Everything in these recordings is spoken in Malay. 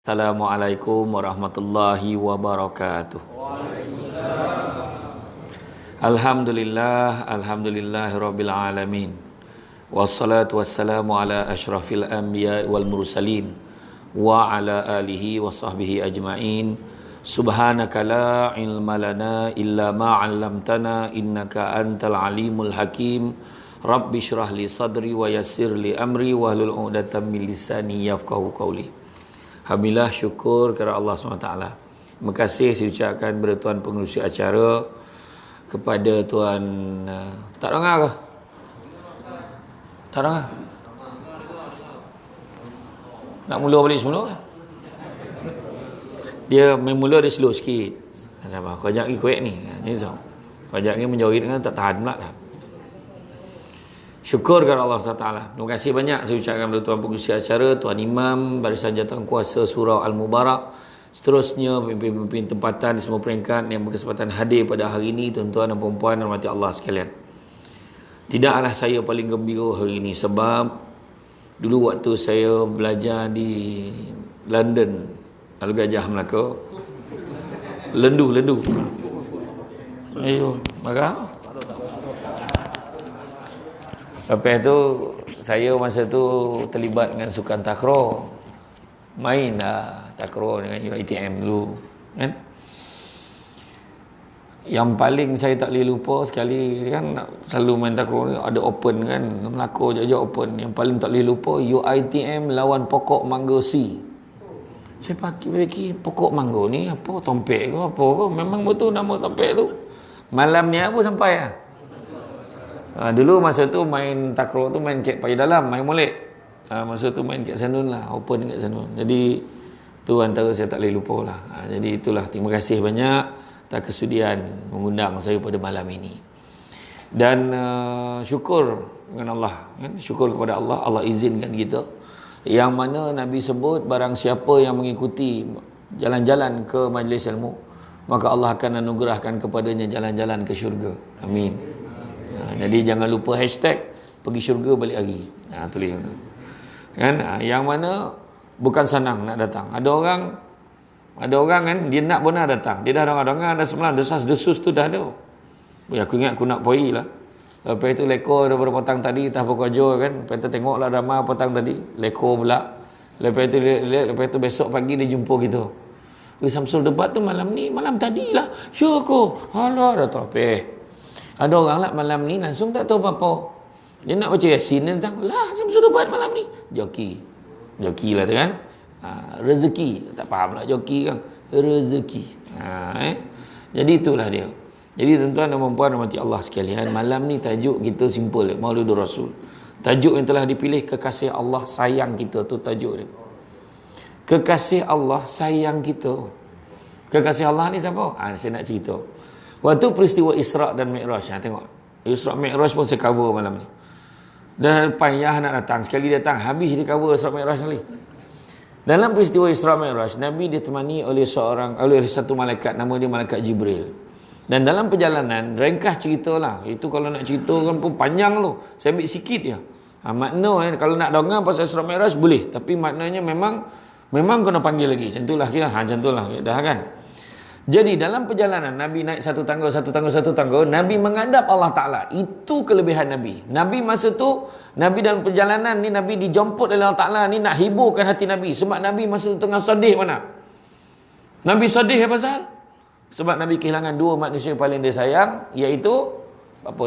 Assalamualaikum warahmatullahi wabarakatuh. Alhamdulillahirabbil alamin. Wassalatu wassalamu ala asyrafil anbiya wal mursalin wa ala alihi wa sahbihi ajmain. Subhanaka la ilma lana illa ma 'allamtana innaka antal alimul hakim. Rabbi shrah li sadri wa yassir li amri wahlul 'uqdatam min lisani yafqahu qawli. Alhamdulillah, syukur kepada Allah SWT. Terima kasih saya ucapkan kepada Tuan Pengerusi acara, kepada Tuan tak dengar ke? Tak dengar? Nak mula balik semula ke? Dia mula dia slow sikit. Sabar, kau ajak pergi kuat ni. Ni so. Kau ajak pergi menjauhi dengan tak tahan pula dah. Syukur kepada Allah SWT. Terima kasih banyak saya ucapkan kepada Tuan Pengerusi acara, Tuan Imam, Barisan Jawatan Kuasa Surau Al-Mubarak, seterusnya pemimpin-pemimpin tempatan di semua peringkat yang berkesempatan hadir pada hari ini, tuan-tuan dan puan-puan dan rahmati Allah sekalian. Tidaklah saya paling gembira hari ini sebab dulu waktu saya belajar di London, Lalu Gajah Melaka, lendu. Ayo, marah. Lepas tu saya masa tu terlibat dengan sukan takraw. Main lah takraw dengan UiTM dulu, kan? Yang paling saya tak boleh lupa sekali kan, selalu main takraw ada open kan, Melaka je open. Yang paling tak boleh lupa UiTM lawan Pokok Mangga C. Saya fikir Pokok Mangga ni apa, tompek ke apa ke? Memang betul nama tompek tu. Malam ni aku sampai lah. Dulu masa tu main takraw tu main kat Paya Dalam, main molek. Masa tu main kat Sanun lah, open kat Sanun. Jadi tu antara saya tak boleh lupa lah. Jadi itulah, terima kasih banyak atas kesudian mengundang saya pada malam ini. Dan syukur dengan Allah, kan? Syukur kepada Allah, Allah izinkan kita. Yang mana Nabi sebut, barang siapa yang mengikuti jalan-jalan ke majlis ilmu, maka Allah akan anugerahkan kepadanya jalan-jalan ke syurga. Amin. Jadi jangan lupa hashtag pergi syurga balik hari. Tulis kan, yang mana bukan senang nak datang. Ada orang kan, dia nak pun nak datang, dia dah dengar dah semalam desas-desus tu dah ada. Aku ingat aku nak poi lah. Lepas itu lekor daripada petang tadi tak apa kerja kan, lepas tu tengoklah drama petang tadi, lekor pula. Lepas itu besok pagi dia jumpa kita. Samsul debat tu malam ni, malam tadi lah. Ya aku, alah dah topeh. Ada orang lah malam ni langsung tak tahu apa-apa. Dia nak baca Yasin, dia datang, lah Samsul debat malam ni. Joki lah tu kan. Rezeki, tak faham lah joki kan. Rezeki. Jadi itulah dia. Jadi tuan-tuan dan puan-puan rahmati Allah sekalian, malam ni tajuk kita simple, Maulidur Rasul. Tajuk yang telah dipilih, kekasih Allah sayang kita, tu tajuk dia. Kekasih Allah sayang kita. Kekasih Allah ni siapa? Saya nak cerita. Waktu peristiwa Isra' dan Mi'raj, tengok. Isra' Mi'raj pun saya cover malam ni. Dan payah nak datang, sekali datang habis dia cover Isra' Mi'raj sekali. Dalam peristiwa Isra' Mi'raj, Nabi ditemani oleh satu malaikat, nama dia malaikat Jibril. Dan dalam perjalanan, ringkas ceritalah. Itu kalau nak cerita kan pun panjang tu. Saya ambil sikit je. Makna kalau nak dengar pasal Isra' Mi'raj boleh, tapi maknanya memang kena panggil lagi. Macam itulah kira, macam itulah dah kan. Jadi dalam perjalanan Nabi naik satu tangga, Nabi menghadap Allah Ta'ala. Itu kelebihan Nabi. Nabi masa tu, Nabi dalam perjalanan ni, Nabi dijemput oleh Allah Ta'ala ni nak hiburkan hati Nabi. Sebab Nabi masa tu tengah sedih mana. Nabi sedih apa pasal? Sebab Nabi kehilangan dua manusia yang paling dia sayang, iaitu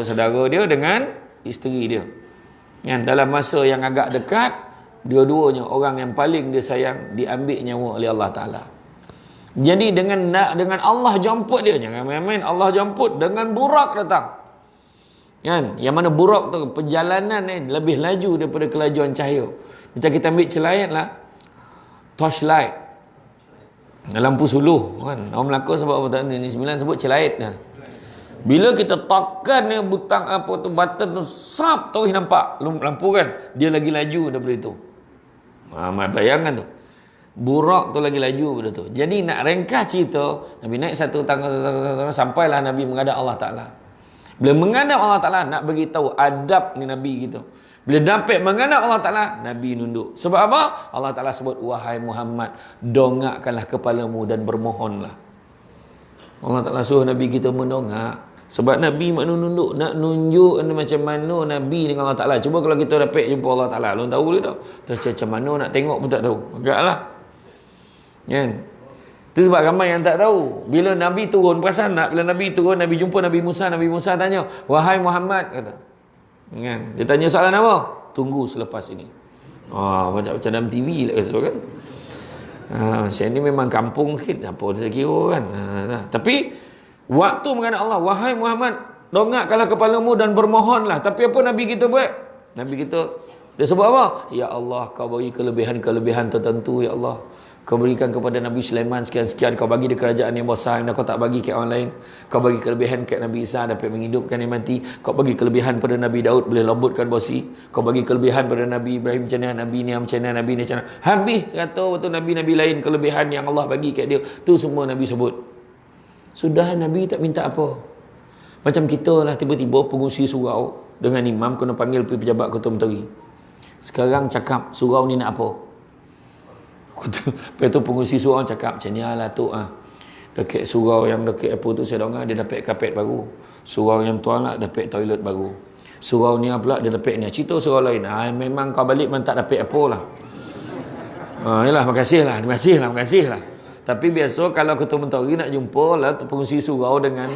saudara dia dengan isteri dia. Yang dalam masa yang agak dekat, dua-duanya orang yang paling dia sayang diambil nyawa oleh Allah Ta'ala. Jadi dengan Allah jemput dia, jangan main-main, Allah jemput dengan burak datang. Kan? Yang mana burak tu perjalanan lebih laju daripada kelajuan cahaya. Macam kita ambil celayat lah, torchlight, lampu suluh kan. Orang Melaka sebab apa tak ni 9 sebut celayat dah. Bila kita tekan ni butang apa tu, button tu, sap terus nampak lampu kan. Dia lagi laju daripada itu. Bayangkan tu. Burak tu lagi laju pada tu. Jadi nak ringkas cerita, Nabi naik satu tangga sampailah Nabi menghadap Allah Ta'ala. Bila menghadap Allah Ta'ala, nak bagi tahu adab ni Nabi gitu. Bila dapat menghadap Allah Ta'ala, Nabi nunduk. Sebab apa? Allah Ta'ala sebut, wahai Muhammad, dongakkanlah kepalamu dan bermohonlah. Allah Ta'ala suruh Nabi kita mendongak. Sebab Nabi makna nunduk. Nak nunjuk macam mana Nabi dengan Allah Ta'ala. Cuba kalau kita dapat jumpa Allah Ta'ala, belum tahu boleh tak? Macam mana nak tengok pun tak tahu. Agaklah. Kan? Itu sebab ramai yang tak tahu. Bila Nabi turun, perasan tak? Bila Nabi turun, Nabi jumpa Nabi Musa tanya, wahai Muhammad, kata. Kan? Dia tanya soalan apa? Tunggu selepas ini. Macam dalam TV lah kan. Macam ni memang kampung sikit. Apa dia kira kan. Tapi waktu menghadap Allah, wahai Muhammad, dongakkanlah kepalamu dan bermohonlah. Tapi apa Nabi kita buat? Nabi kita, dia sebut apa? Ya Allah, kau bagi kelebihan-kelebihan tertentu, ya Allah. Kau berikan kepada Nabi Sulaiman sekian-sekian. Kau bagi dia kerajaan yang besar yang kau tak bagi ke orang lain. Kau bagi kelebihan ke Nabi Isa dapat menghidupkan yang mati. Kau bagi kelebihan pada Nabi Daud boleh lembutkan besi. Kau bagi kelebihan pada Nabi Ibrahim macam mana, Nabi ni macam mana, Nabi ni macam mana. Habis kata betul Nabi-Nabi lain kelebihan yang Allah bagi kat dia. Tu semua Nabi sebut. Sudah Nabi tak minta apa. Macam kita lah tiba-tiba pengusi surau dengan imam kena panggil pergi pejabat Ketua Menteri. Sekarang cakap surau ni nak apa? Lepas tu pengusi surau cakap macam ni lah tu dekat surau yang dekat apa tu saya dengar dia dapat kapet baru. Surau yang tuan lah dapat toilet baru. Surau ni pula dia dapat ni. Cerita surau lain. Memang kau balik memang tak dapat apa lah. Yalah makasih lah. Terima kasih lah. Tapi biasa kalau Ketua Menteri nak jumpa lah tu pengusi surau dengan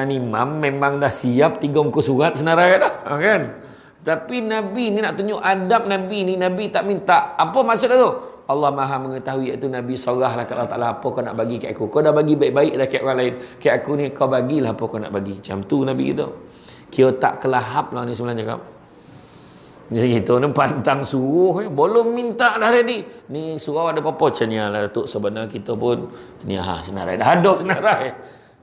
imam memang dah siap 3 muka surat senarai dah. Kan? Tapi Nabi ni nak tunjuk adab Nabi ni. Nabi tak minta. Apa maksud tu? Allah Maha mengetahui iaitu Nabi sorahlah kat Allah Ta'ala apa kau nak bagi kat aku. Kau dah bagi baik-baik dah kat orang lain. Kat aku ni kau bagilah apa kau nak bagi. Macam tu Nabi kita. Kira tak kelahap lah ni sebenarnya cakap. Jadi gitu ni pantang suruh. Belum minta dah ready. Ni surau ada apa-apa macam ni lah Datuk. Sebenarnya kita pun ni senarai. Dah ada senarai.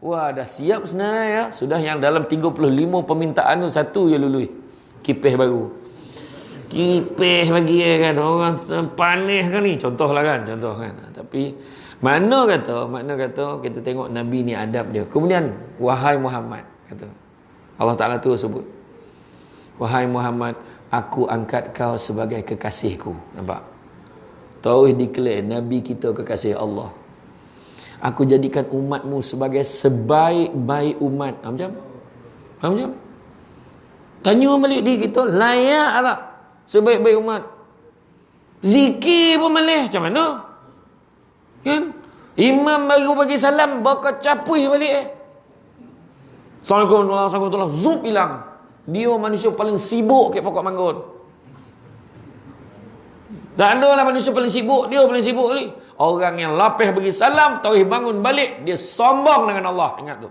Wah dah siap senarai ya. Sudah yang dalam 35 permintaan tu satu je lului. Kipih baru. Kipih bagi kan orang panis kan ni contohlah kan tapi makna kata kita tengok Nabi ni adab dia. Kemudian wahai Muhammad kata Allah Ta'ala tu sebut wahai Muhammad aku angkat kau sebagai kekasihku. Nampak tahu declare Nabi kita kekasih Allah. Aku jadikan umatmu sebagai sebaik-baik umat. Macam tanya balik dia kita layak tak sebaik-baik umat. Zikir pun malih macam mana? Kan? Imam baru bagi salam bakal capui balik Assalamualaikum warahmatullahi wabarakatuh. Zup hilang. Dia manusia paling sibuk kat pokok manggun. Tak ada lah manusia paling sibuk. Dia paling sibuk ni. Orang yang lapis bagi salam, tauhid bangun balik, dia sombong dengan Allah. Ingat tu.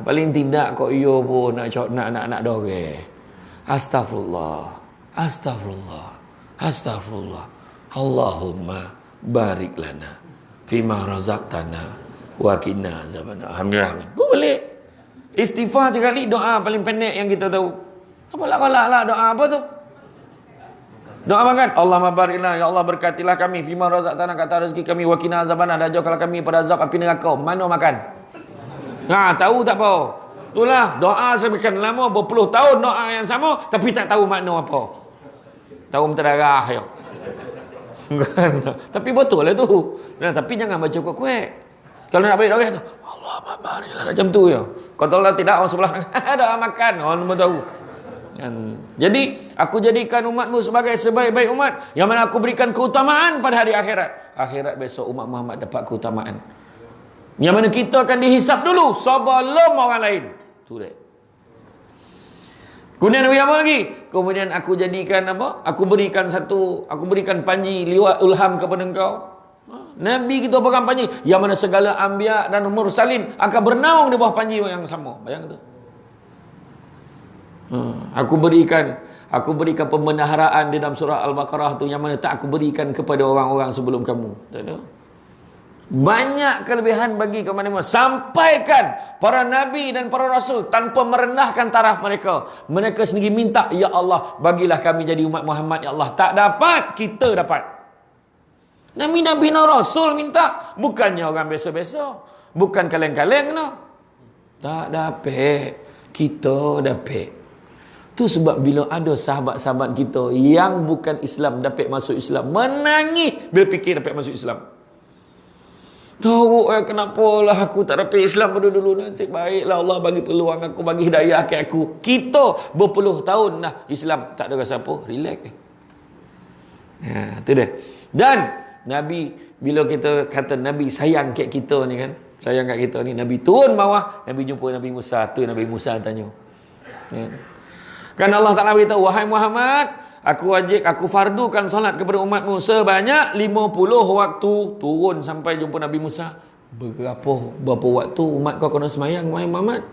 Paling tidak kok iyo pun nak doreh. Astagfirullah. Allahumma barik lana fima razaqtana wa qina azabannar. Alhamdulillah. Boleh. Istighfar 3 kali doa paling pendek yang kita tahu. Apa lah doa apa tu? Doa makan. Allahumma barik lana, ya Allah berkatilah kami fima razaqtana kata rezeki kami wa qina azabannar, dan jauhkanlah kami pada azab api neraka. Mana makan? Tahu tak apa? Itulah doa sekian lama berpuluh tahun doa yang sama tapi tak tahu makna apa. Tahu menterdarah ya. Tapi betul lah tu. Tapi jangan baca kuat-kuat. Kalau nak balik doa tu Allah babariklah macam tu ya. Kalau Allah tidak orang sebelah doa makan orang semua tahu. Jadi aku jadikan umatmu sebagai sebaik-baik umat yang mana aku berikan keutamaan pada hari akhirat. Akhirat besok umat Muhammad dapat keutamaan. Yang mana kita akan dihisap dulu sebelum orang lain. Tu dia. Kemudian Nabi apa lagi? Kemudian aku jadikan apa? Aku berikan panji liwat ulham kepada engkau. Nabi kita pegang panji yang mana segala anbiya dan mursalin akan bernaung di bawah panji yang sama. Bayang tu. Aku berikan pembendaharaan di dalam surah Al-Baqarah tu yang mana tak aku berikan kepada orang-orang sebelum kamu. Tak ada. Banyak kelebihan bagi ke mana-mana. Sampaikan para nabi dan para rasul tanpa merendahkan taraf mereka. Mereka sendiri minta, ya Allah bagilah kami jadi umat Muhammad, ya Allah. Tak dapat, kita dapat. Nabi-nabi dan rasul minta, bukannya orang biasa-biasa, bukan kaleng-kaleng no. Tak dapat, kita dapat. Tu sebab bila ada sahabat-sahabat kita yang bukan Islam dapat masuk Islam, menangis bila fikir dapat masuk Islam. Tahu kenapalah aku tak dapat Islam pada dulu. Nasib baiklah Allah bagi peluang aku, bagi hidayah ke aku. Kita berpuluh tahun dah Islam, tak ada rasa apa, relax. Tu dia. Dan Nabi, bila kita kata Nabi sayang kat kita ni kan, sayang kat kita ni, Nabi turun bawah, Nabi jumpa Nabi Musa. Tu Nabi Musa tanya. Kan Allah Ta'ala beritahu, wahai Muhammad, aku fardukan solat kepada umatmu sebanyak 50 waktu. Turun sampai jumpa Nabi Musa. Berapa waktu umat kau kena semayang, wahai Muhammad?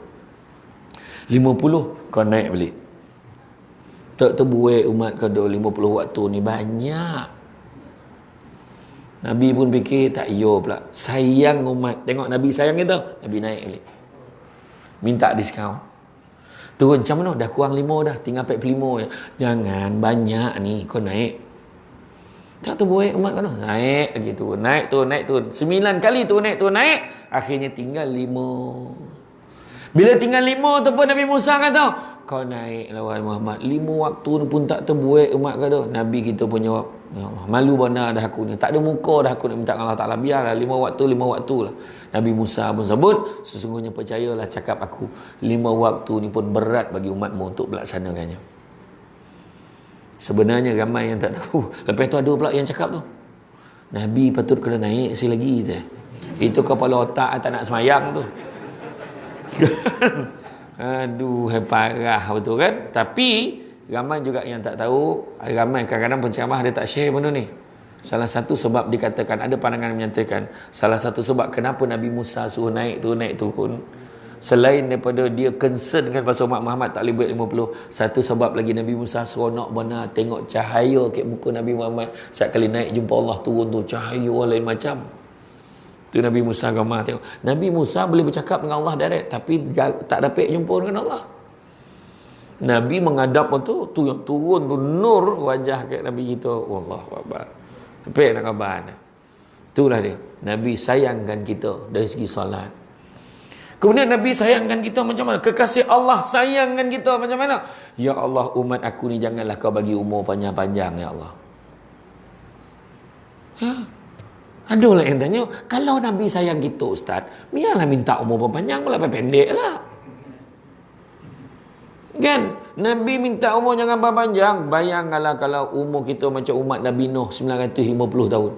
50. Kau naik balik. Tak terbuai umat kau 50 waktu ni banyak. Nabi pun fikir tak iyo pula. Sayang umat. Tengok Nabi sayang kita. Nabi naik balik. Minta diskaun. Turun macam mana? Dah kurang 5 dah. Tinggal 45 je. Jangan banyak ni. Kau naik. Tak terbuai umat kau tu. Naik lagi turun. Naik turun. 9 kali turun naik. Akhirnya tinggal 5. Bila tinggal 5 tu pun Nabi Musa kata, kau naiklah wahai Muhammad. 5 waktu ni pun tak terbuai umat kau tu. Nabi kita pun jawab, ya Allah, malu benar dah aku ni. Tak ada muka dah aku nak minta Allah Ta'ala. Biarlah 5 waktu lah. Nabi Musa pun sebut, sesungguhnya percayalah cakap aku, 5 waktu ni pun berat bagi umatmu untuk melaksanakannya. Sebenarnya ramai yang tak tahu. Lepas tu ada pula yang cakap tu, Nabi patut kena naik sekali lagi tu. Itu kepala otak tak nak semayang tu. Aduh, parah betul kan. Tapi ramai juga yang tak tahu. Ramai kadang-kadang penceramah dia tak share benda ni. Salah satu sebab dikatakan, ada pandangan menyatakan, salah satu sebab kenapa Nabi Musa suruh naik turun, selain daripada dia concern dengan pasal umat Muhammad tak boleh buat 50, satu sebab lagi Nabi Musa seronok benar tengok cahaya kat muka Nabi Muhammad. Setiap kali naik jumpa Allah turun tu, cahaya lain macam. Tu Nabi Musa gambar tengok. Nabi Musa boleh bercakap dengan Allah direct, tapi tak dapat jumpa dengan Allah. Nabi menghadap tu yang turun tu nur wajah kat Nabi kita. Wallahu akbar. Sampai nak khabar. Itulah dia. Nabi sayangkan kita dari segi solat. Kemudian Nabi sayangkan kita macam mana? Kekasih Allah sayangkan kita macam mana? Ya Allah, umat aku ni janganlah kau bagi umur panjang-panjang, ya Allah. Ada lah yang tanya, kalau Nabi sayang kita Ustaz, biarlah minta umur panjang, malah pendek lah. Kan? Nabi minta umur jangan panjang. Bayangkanlah kalau umur kita macam umat Nabi Nuh 950 tahun.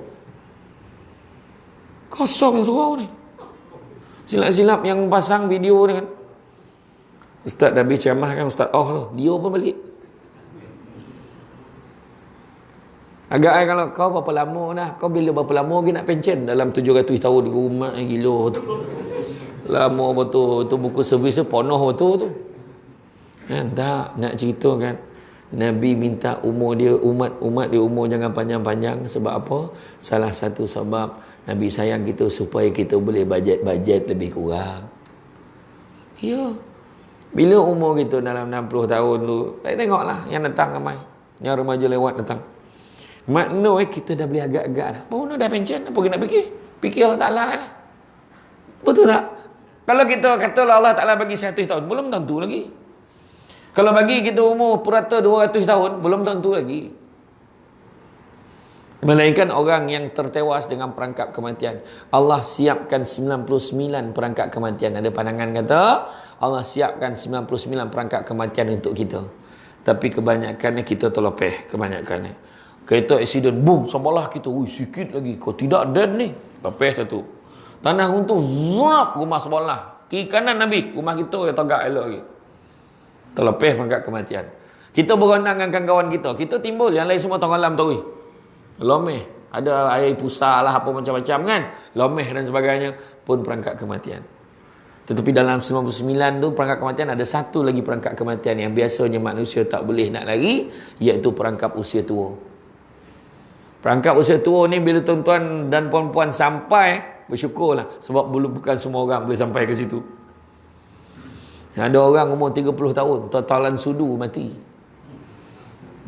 Kosong surau ni. Silap-silap yang pasang video ni kan. Ustaz Nabi ceramah kan, Ustaz tu, dia pun balik. Agak kalau kau berapa lama dah, kau bila berapa lama lagi nak pencen dalam 700 tahun di rumah gila tu. Lama betul tu, buku servis tu penuh betul tu. Kan tak nak cerita kan, Nabi minta umur dia, umat dia umur jangan panjang-panjang. Sebab apa? Salah satu sebab Nabi sayang kita supaya kita boleh bajet lebih kurang. Ya. Bila umur kita dalam 60 tahun tu, tengoklah yang datang ramai, yang remaja lewat datang. Makna kita dah boleh agak-agak dah. Baru dah pencen, apa nak fikir Allah Ta'ala lah. Betul tak? Kalau kita katalah Allah Ta'ala bagi 100 tahun, belum tentu lagi. Kalau bagi kita umur purata 200 tahun, belum tentu lagi. Melainkan orang yang tertewas dengan perangkap kematian, Allah siapkan 99 perangkap kematian. Ada pandangan kata Allah siapkan 99 perangkap kematian untuk kita. Tapi kebanyakannya kita terlepeh. Kebanyakannya kereta accident, boom, sabarlah kita, sikit lagi, kau tidak dead ni, lepeh satu. Tanah runtuh, zap, rumah sebelah, kiri kanan Nabi, rumah kita yang tegak elok lagi. Terlepeh perangkap kematian. Kita berenang dengan kawan kita timbul, yang lain semua tenggelam tu. Lomeh, ada air pusar lah, apa macam-macam kan, lomeh dan sebagainya, pun perangkap kematian. Tetapi dalam 99 tu perangkap kematian ada satu lagi perangkap kematian yang biasanya manusia tak boleh nak lari, iaitu perangkap usia tua. Perangkap usia tua ni bila tuan-tuan dan puan-puan sampai, bersyukurlah, sebab bukan semua orang boleh sampai ke situ. Ada orang umur 30 tahun tertalan sudu mati.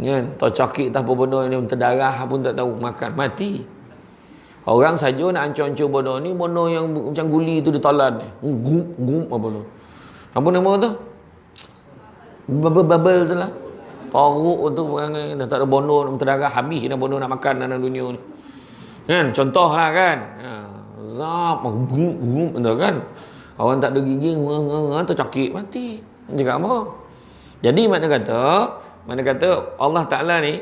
Kan? Tercakik tak apa benda ni, terdarah pun tak tahu, makan mati. Orang saja nak ancur-ancur benda ni, benda yang macam guli tu ditalan. Gum apa tu? Apa nama tu? Bubble tu lah. Teruk tu dah tak ada bono nak terdarah, habis dah bono nak makan dalam dunia ni. Kan? Contohlah kan. Zap, gum tu kan. Orang tak ada gigi, tercakik mati. Cakap apa? Jadi mana kata Allah Ta'ala ni,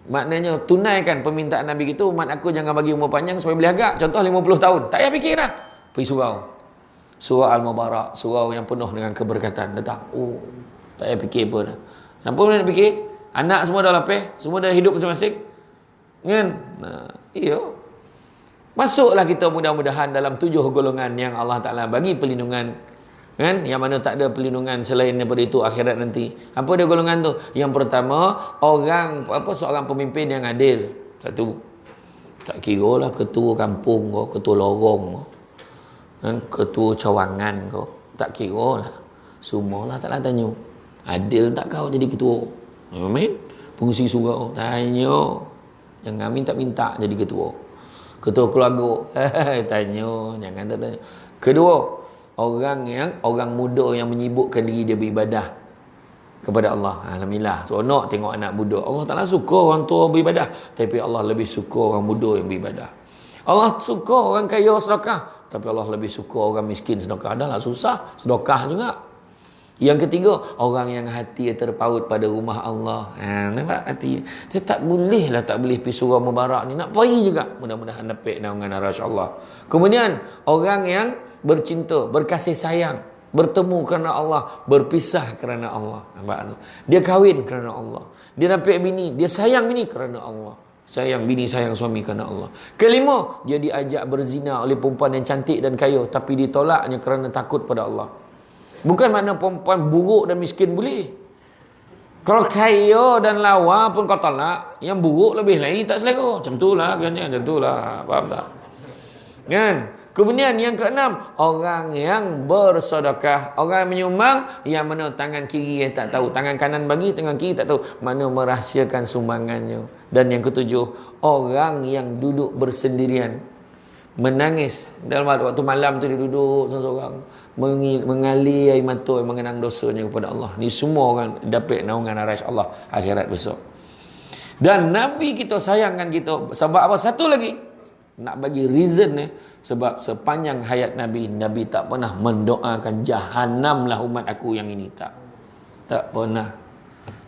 maknanya tunaikan permintaan Nabi gitu, umat aku jangan bagi umur panjang supaya boleh agak. Contoh 50 tahun. Tak payah fikir dah. Pergi surau. Surau Al-Mubarak. Surau yang penuh dengan keberkatan. Datang. Oh, tak payah fikir apa dah. Siapa nak fikir? Anak semua dah lapis. Semua dah hidup masing-masing. Kan? Iya. Masuklah kita mudah-mudahan dalam 7 golongan yang Allah Ta'ala bagi perlindungan. Kan? Yang mana tak ada perlindungan selain daripada itu akhirat nanti. Apa dia golongan tu? Yang pertama, seorang pemimpin yang adil. Satu. Tak kira lah ketua kampung kau, ketua lorong kau, kan? Ketua cawangan kau. Tak kira lah. Semualah taklah tanya. Adil tak kau jadi ketua? Amin. Fungsi surau tanya. Jangan minta jadi ketua. Ketua keluarga tanya. Jangan tak tanya. Kedua, orang muda yang menyibukkan diri dia beribadah kepada Allah. Alhamdulillah. Seronok tengok anak muda. Allah Ta'ala suka orang tua beribadah, tapi Allah lebih suka orang muda yang beribadah. Allah suka orang kaya sedekah, tapi Allah lebih suka orang miskin sedekah. Dah lah susah, sedekah juga. Yang ketiga, orang yang hati terpaut pada rumah Allah. Nampak hati. Dia tak boleh pergi surau Mubarak ni. Nak pergi juga. Mudah-mudahan dapat naungan arasy Allah. Kemudian, orang yang bercinta, berkasih sayang, bertemu kerana Allah, berpisah kerana Allah. Nampak tu? Dia kahwin kerana Allah. Dia dapat bini, dia sayang bini kerana Allah. Sayang bini, sayang suami kerana Allah. Kelima, dia diajak berzina oleh perempuan yang cantik dan kaya, tapi ditolaknya kerana takut pada Allah. Bukan makna perempuan buruk dan miskin boleh. Kalau kaya dan lawa pun kau tolak, yang buruk lebih lagi tak selera. Macam tu lah kan, macam tu lah. Faham tak? Kan? Kemudian yang keenam, orang yang bersedekah, orang yang menyumbang, yang mana tangan kiri yang tak tahu, tangan kanan bagi, tangan kiri tak tahu, mana merahsiakan sumbangannya. Dan yang ketujuh, orang yang duduk bersendirian, menangis dalam waktu malam tu, dia duduk seorang-seorang, mengalir air mata, mengenang dosanya kepada Allah. Ni semua orang dapat naungan arasy Allah akhirat besok. Dan Nabi kita sayangkan kita sebab apa? Satu lagi nak bagi reason ni, sebab sepanjang hayat Nabi tak pernah mendoakan jahanamlah umat aku yang ini. Tak pernah.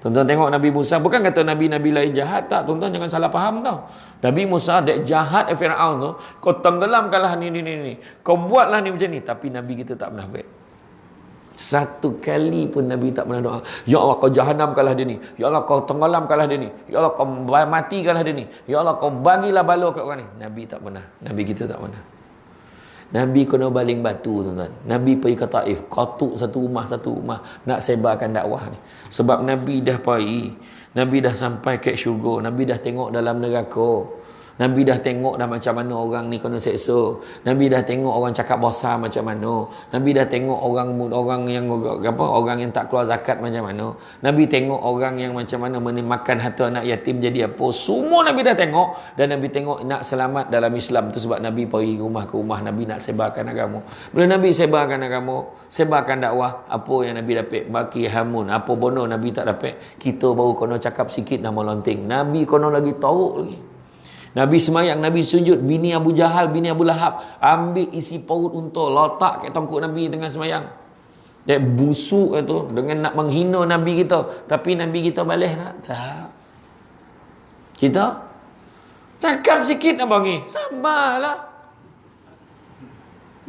Tuan-tuan tengok Nabi Musa, bukan kata Nabi-Nabi lain jahat, tak. Tuan-tuan jangan salah faham tau. Nabi Musa dek jahat Firaun tu, kau tenggelamkanlah ni. Kau buatlah ni macam ni, tapi Nabi kita tak pernah buat. Satu kali pun Nabi tak pernah doa, ya Allah kau jahanamkanlah dia ni, ya Allah kau tenggelamkanlah dia ni, ya Allah kau matikanlah dia ni, ya Allah kau bagilah bala kat orang ni. Nabi tak pernah. Nabi kita tak pernah. Nabi kena baling batu, tuan-tuan. Nabi pergi ke Taif, katuk satu rumah nak sebarkan dakwah ni. Sebab Nabi dah pergi, Nabi dah sampai ke syurga, Nabi dah tengok dalam neraka, Nabi dah tengok dah macam mana orang ni kena seksa, Nabi dah tengok orang cakap besar macam mana, Nabi dah tengok orang yang tak keluar zakat macam mana, Nabi tengok orang yang macam mana makan harta anak yatim jadi apa. Semua Nabi dah tengok. Dan Nabi tengok nak selamat dalam Islam tu, sebab Nabi pergi rumah ke rumah, Nabi nak sebarkan agama. Bila Nabi sebarkan agama, sebarkan dakwah, apa yang Nabi dapat? Baki hamun. Apa bono Nabi tak dapat? Kita baru kena cakap sikit nama lonting, Nabi kena lagi tahu lagi. Nabi semayang, Nabi sujud, bini Abu Jahal, bini Abu Lahab ambil isi paut unta, letak kat tongkok Nabi tengah semayang. Dia busuk itu dengan nak menghina Nabi kita. Tapi Nabi kita balas tak? Tak. Kita cakap sikit nak bagi. Sabarlah.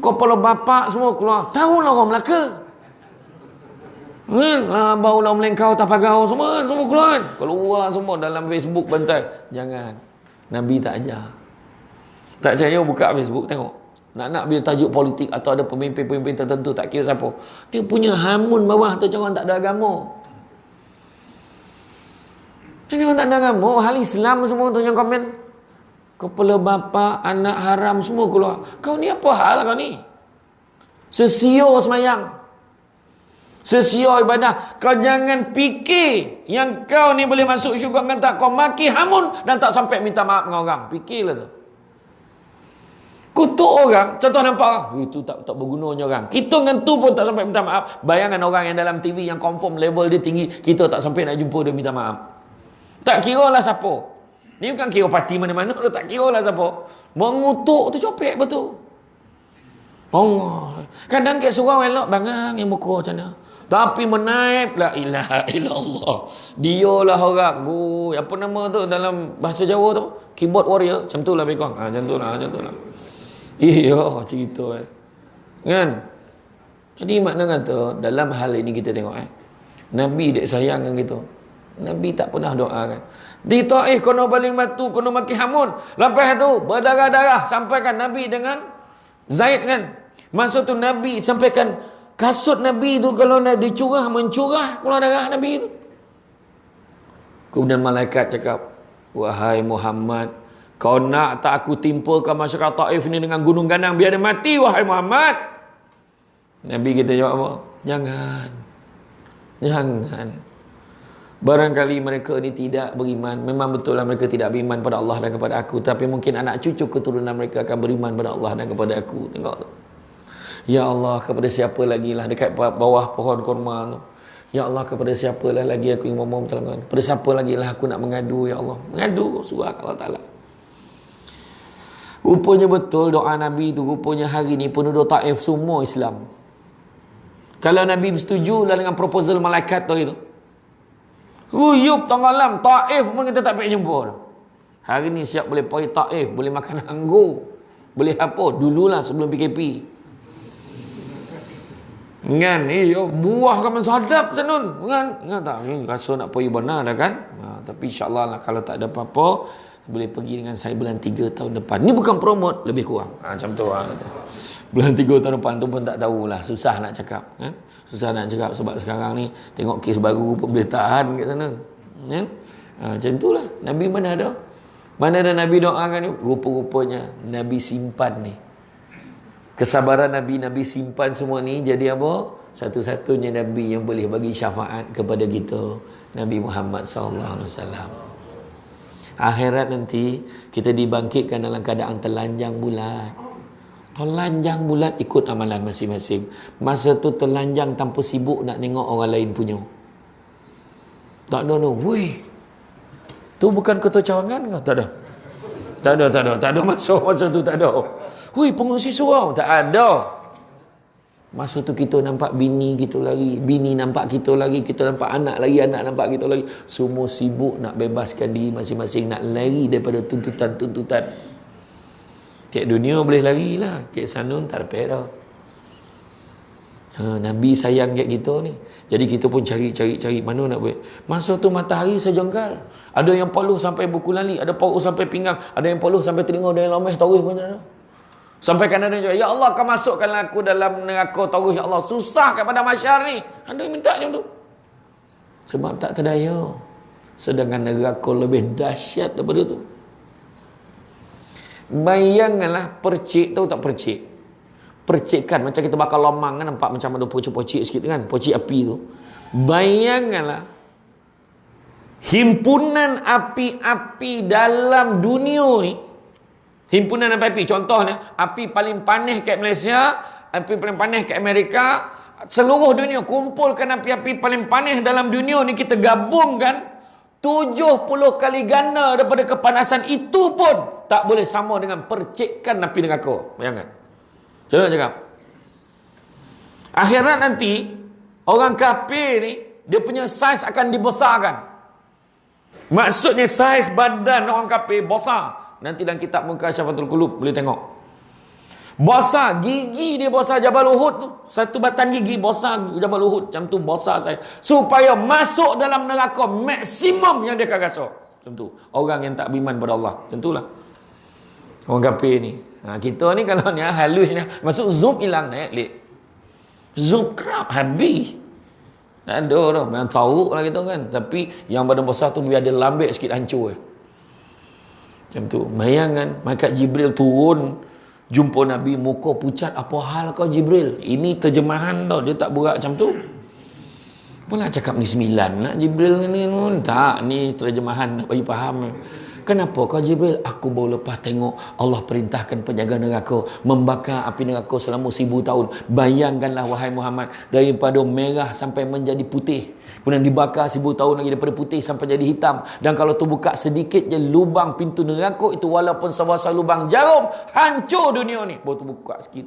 Kepala bapak semua keluar. Tahulah orang Melaka. Bau lah melengkau tak pagau semua keluar. Keluar semua dalam Facebook bantai. Jangan. Nabi tak ajar. Tak percaya buka Facebook tengok. Nak bila tajuk politik atau ada pemimpin-pemimpin tertentu, tak kira siapa, dia punya hamun bawah tu macam orang tak ada agama. Dia orang tak ada agama. Hal Islam semua tu yang komen. Kepala bapa, anak haram semua keluar. Kau ni apa hal kau ni? Sesio semayang, sesio ibadah. Kau jangan fikir yang kau ni boleh masuk syurga dengan tak. Kau maki hamun dan tak sampai minta maaf dengan orang. Fikirlah tu. Kutuk orang, contoh nampak itu tak bergunanya orang. Kita dengan tu pun tak sampai minta maaf. Bayangkan orang yang dalam TV yang confirm level dia tinggi, kita tak sampai nak jumpa dia minta maaf. Tak kira lah siapa. Ni bukan kira parti mana-mana, tak kira lah siapa. Mengutuk tu copek betul. Allah. Kadang ke surau elok bangang yang muka macam mana. Tapi menaip la ilaha illallah. Dialah orang. Apa nama tu dalam bahasa Jawa tu? Keyboard warrior. Macam tu lah bekong. Macam tu lah. Iya, cerita kan? Jadi makna kata dalam hal ini kita tengok Nabi dek sayang kan kita. Nabi tak pernah doa kan. Di Taif kono baling batu, kono maki hamun. Lepas tu berdarah-darah sampaikan Nabi dengan Zaid kan. Maksud tu Nabi sampaikan kasut Nabi tu kalau nak dicurah mencurah keluar darah Nabi tu. Kemudian malaikat cakap, wahai Muhammad, kau nak tak aku timpakan masyarakat Taif ni dengan gunung ganang biar dia mati wahai Muhammad? Nabi kita jawab apa? Jangan. Barangkali mereka ni tidak beriman. Memang betul lah mereka tidak beriman pada Allah dan kepada aku. Tapi mungkin anak cucu keturunan mereka akan beriman pada Allah dan kepada aku. Tengok tu. Ya Allah, kepada siapa lagi lah dekat bawah pohon kurma tu. Ya Allah, kepada siapa lah lagi aku ingin memohon pertolongan. Kepada siapa lagi lah aku nak mengadu, Ya Allah. Mengadu surah Allah Ta'ala. Rupanya betul doa Nabi tu. Rupanya hari ni penduduk Taif semua Islam. Kalau Nabi bersetuju lah dengan proposal malaikat tu itu. Ruyup tengah malam Taif pun kita tak payah jumpa dah. Hari ni siap boleh pergi Taif, boleh makan anggur, boleh apa, dululah sebelum PKP. Kan, buah kan sadap sanun. Kan tak, rasa nak pergi benar dah kan. Tapi insya-Allah lah kalau tak ada apa-apa boleh pergi dengan saya bulan 3 tahun depan. Ni bukan promote, lebih kurang. Macam tu lah. Bulan 3 tahun depan tu pun tak tahulah. Susah nak cakap. Kan? Susah nak cakap sebab sekarang ni tengok kes baru pun boleh tahan kat sana. Kan? Macam tu lah. Nabi mana ada? Mana ada Nabi doakan ni? Rupa-rupanya Nabi simpan ni. Kesabaran Nabi simpan semua ni jadi apa? Satu-satunya Nabi yang boleh bagi syafaat kepada kita, Nabi Muhammad sallallahu alaihi wasallam. Akhirat nanti kita dibangkitkan dalam keadaan telanjang bulat. Telanjang bulat ikut amalan masing-masing. Masa tu telanjang tanpa sibuk nak tengok orang lain punya. Tak ada no. Woi. Tu bukan ketua cawangan ke? Tak ada. Tak ada masa tu tak ada. Woi, pengurusi surau tak ada. Masa tu kita nampak bini kita lagi, bini nampak kita lagi, kita nampak anak lagi, anak nampak kita lagi. Semua sibuk nak bebaskan diri masing-masing, nak lari daripada tuntutan-tuntutan. Kek dunia boleh lari lah, kek sanun tak dapat dah. Nabi sayang kat kita ni. Jadi kita pun cari mana nak buat. Masa tu matahari sejengkal. Ada yang paluh sampai buku lali, ada paruh sampai pinggang, ada yang paluh sampai telinga, ada yang lameh taruh pun ada. Sampai kan ada yang cakap, ya Allah kau masukkanlah aku dalam neraka taruh, ya Allah. Susah kepada masyar ni. Ada yang minta macam tu. Sebab tak terdaya. Sedangkan neraka lebih dahsyat daripada tu. Bayangkanlah percik, tahu tak percik? Percikan macam kita bakar lomang kan, nampak macam ada pocik-pocik sikit kan, pocik api tu. Bayangkanlah himpunan api-api dalam dunia ni. Himpunan api-api, contohnya api paling panas kat Malaysia, api paling panas kat Amerika, seluruh dunia kumpulkan api-api paling panas dalam dunia ni, kita gabungkan 70 kali ganda daripada kepanasan itu pun tak boleh sama dengan percikan api neraka. Bayangkan. Coba cakap. Akhirat nanti orang kafir ni dia punya saiz akan dibesarkan. Maksudnya saiz badan orang kafir besar. Nanti dalam kitab Mukasyafatul Qulub boleh tengok. Besar gigi dia, besar Jabal Uhud tu. Satu batang gigi besar Jabal Uhud, macam tu besar saya. Supaya masuk dalam neraka maksimum yang dia akan rasa. Macam tu. Orang yang tak beriman pada Allah. Macam itulah. Orang kafir ni. Kita ni kalau ni halus ni masuk zoom hilang naik lek. Zoom kerap habis. Tak ada dah. Memang tahu lah kita kan. Tapi yang badan besar tu biar dia lambik sikit hancur. Macam tu. Bayangkan malaikat Jibril turun jumpa Nabi, muka pucat. Apa hal kau Jibril? Ini terjemahan tau. Dia tak berat macam tu. Apalah cakap ni 9 nak Jibril ni. Tak. Ni terjemahan nak bagi faham. Kenapa kau Jibril? Aku baru lepas tengok Allah perintahkan penjaga neraka membakar api neraka selama 1000 tahun. Bayangkanlah wahai Muhammad, daripada merah sampai menjadi putih, kemudian dibakar 1000 tahun lagi daripada putih sampai jadi hitam. Dan kalau tu buka sedikit je lubang pintu neraka itu, walaupun sebesar lubang jarum, hancur dunia ni. Baru tu buka sikit.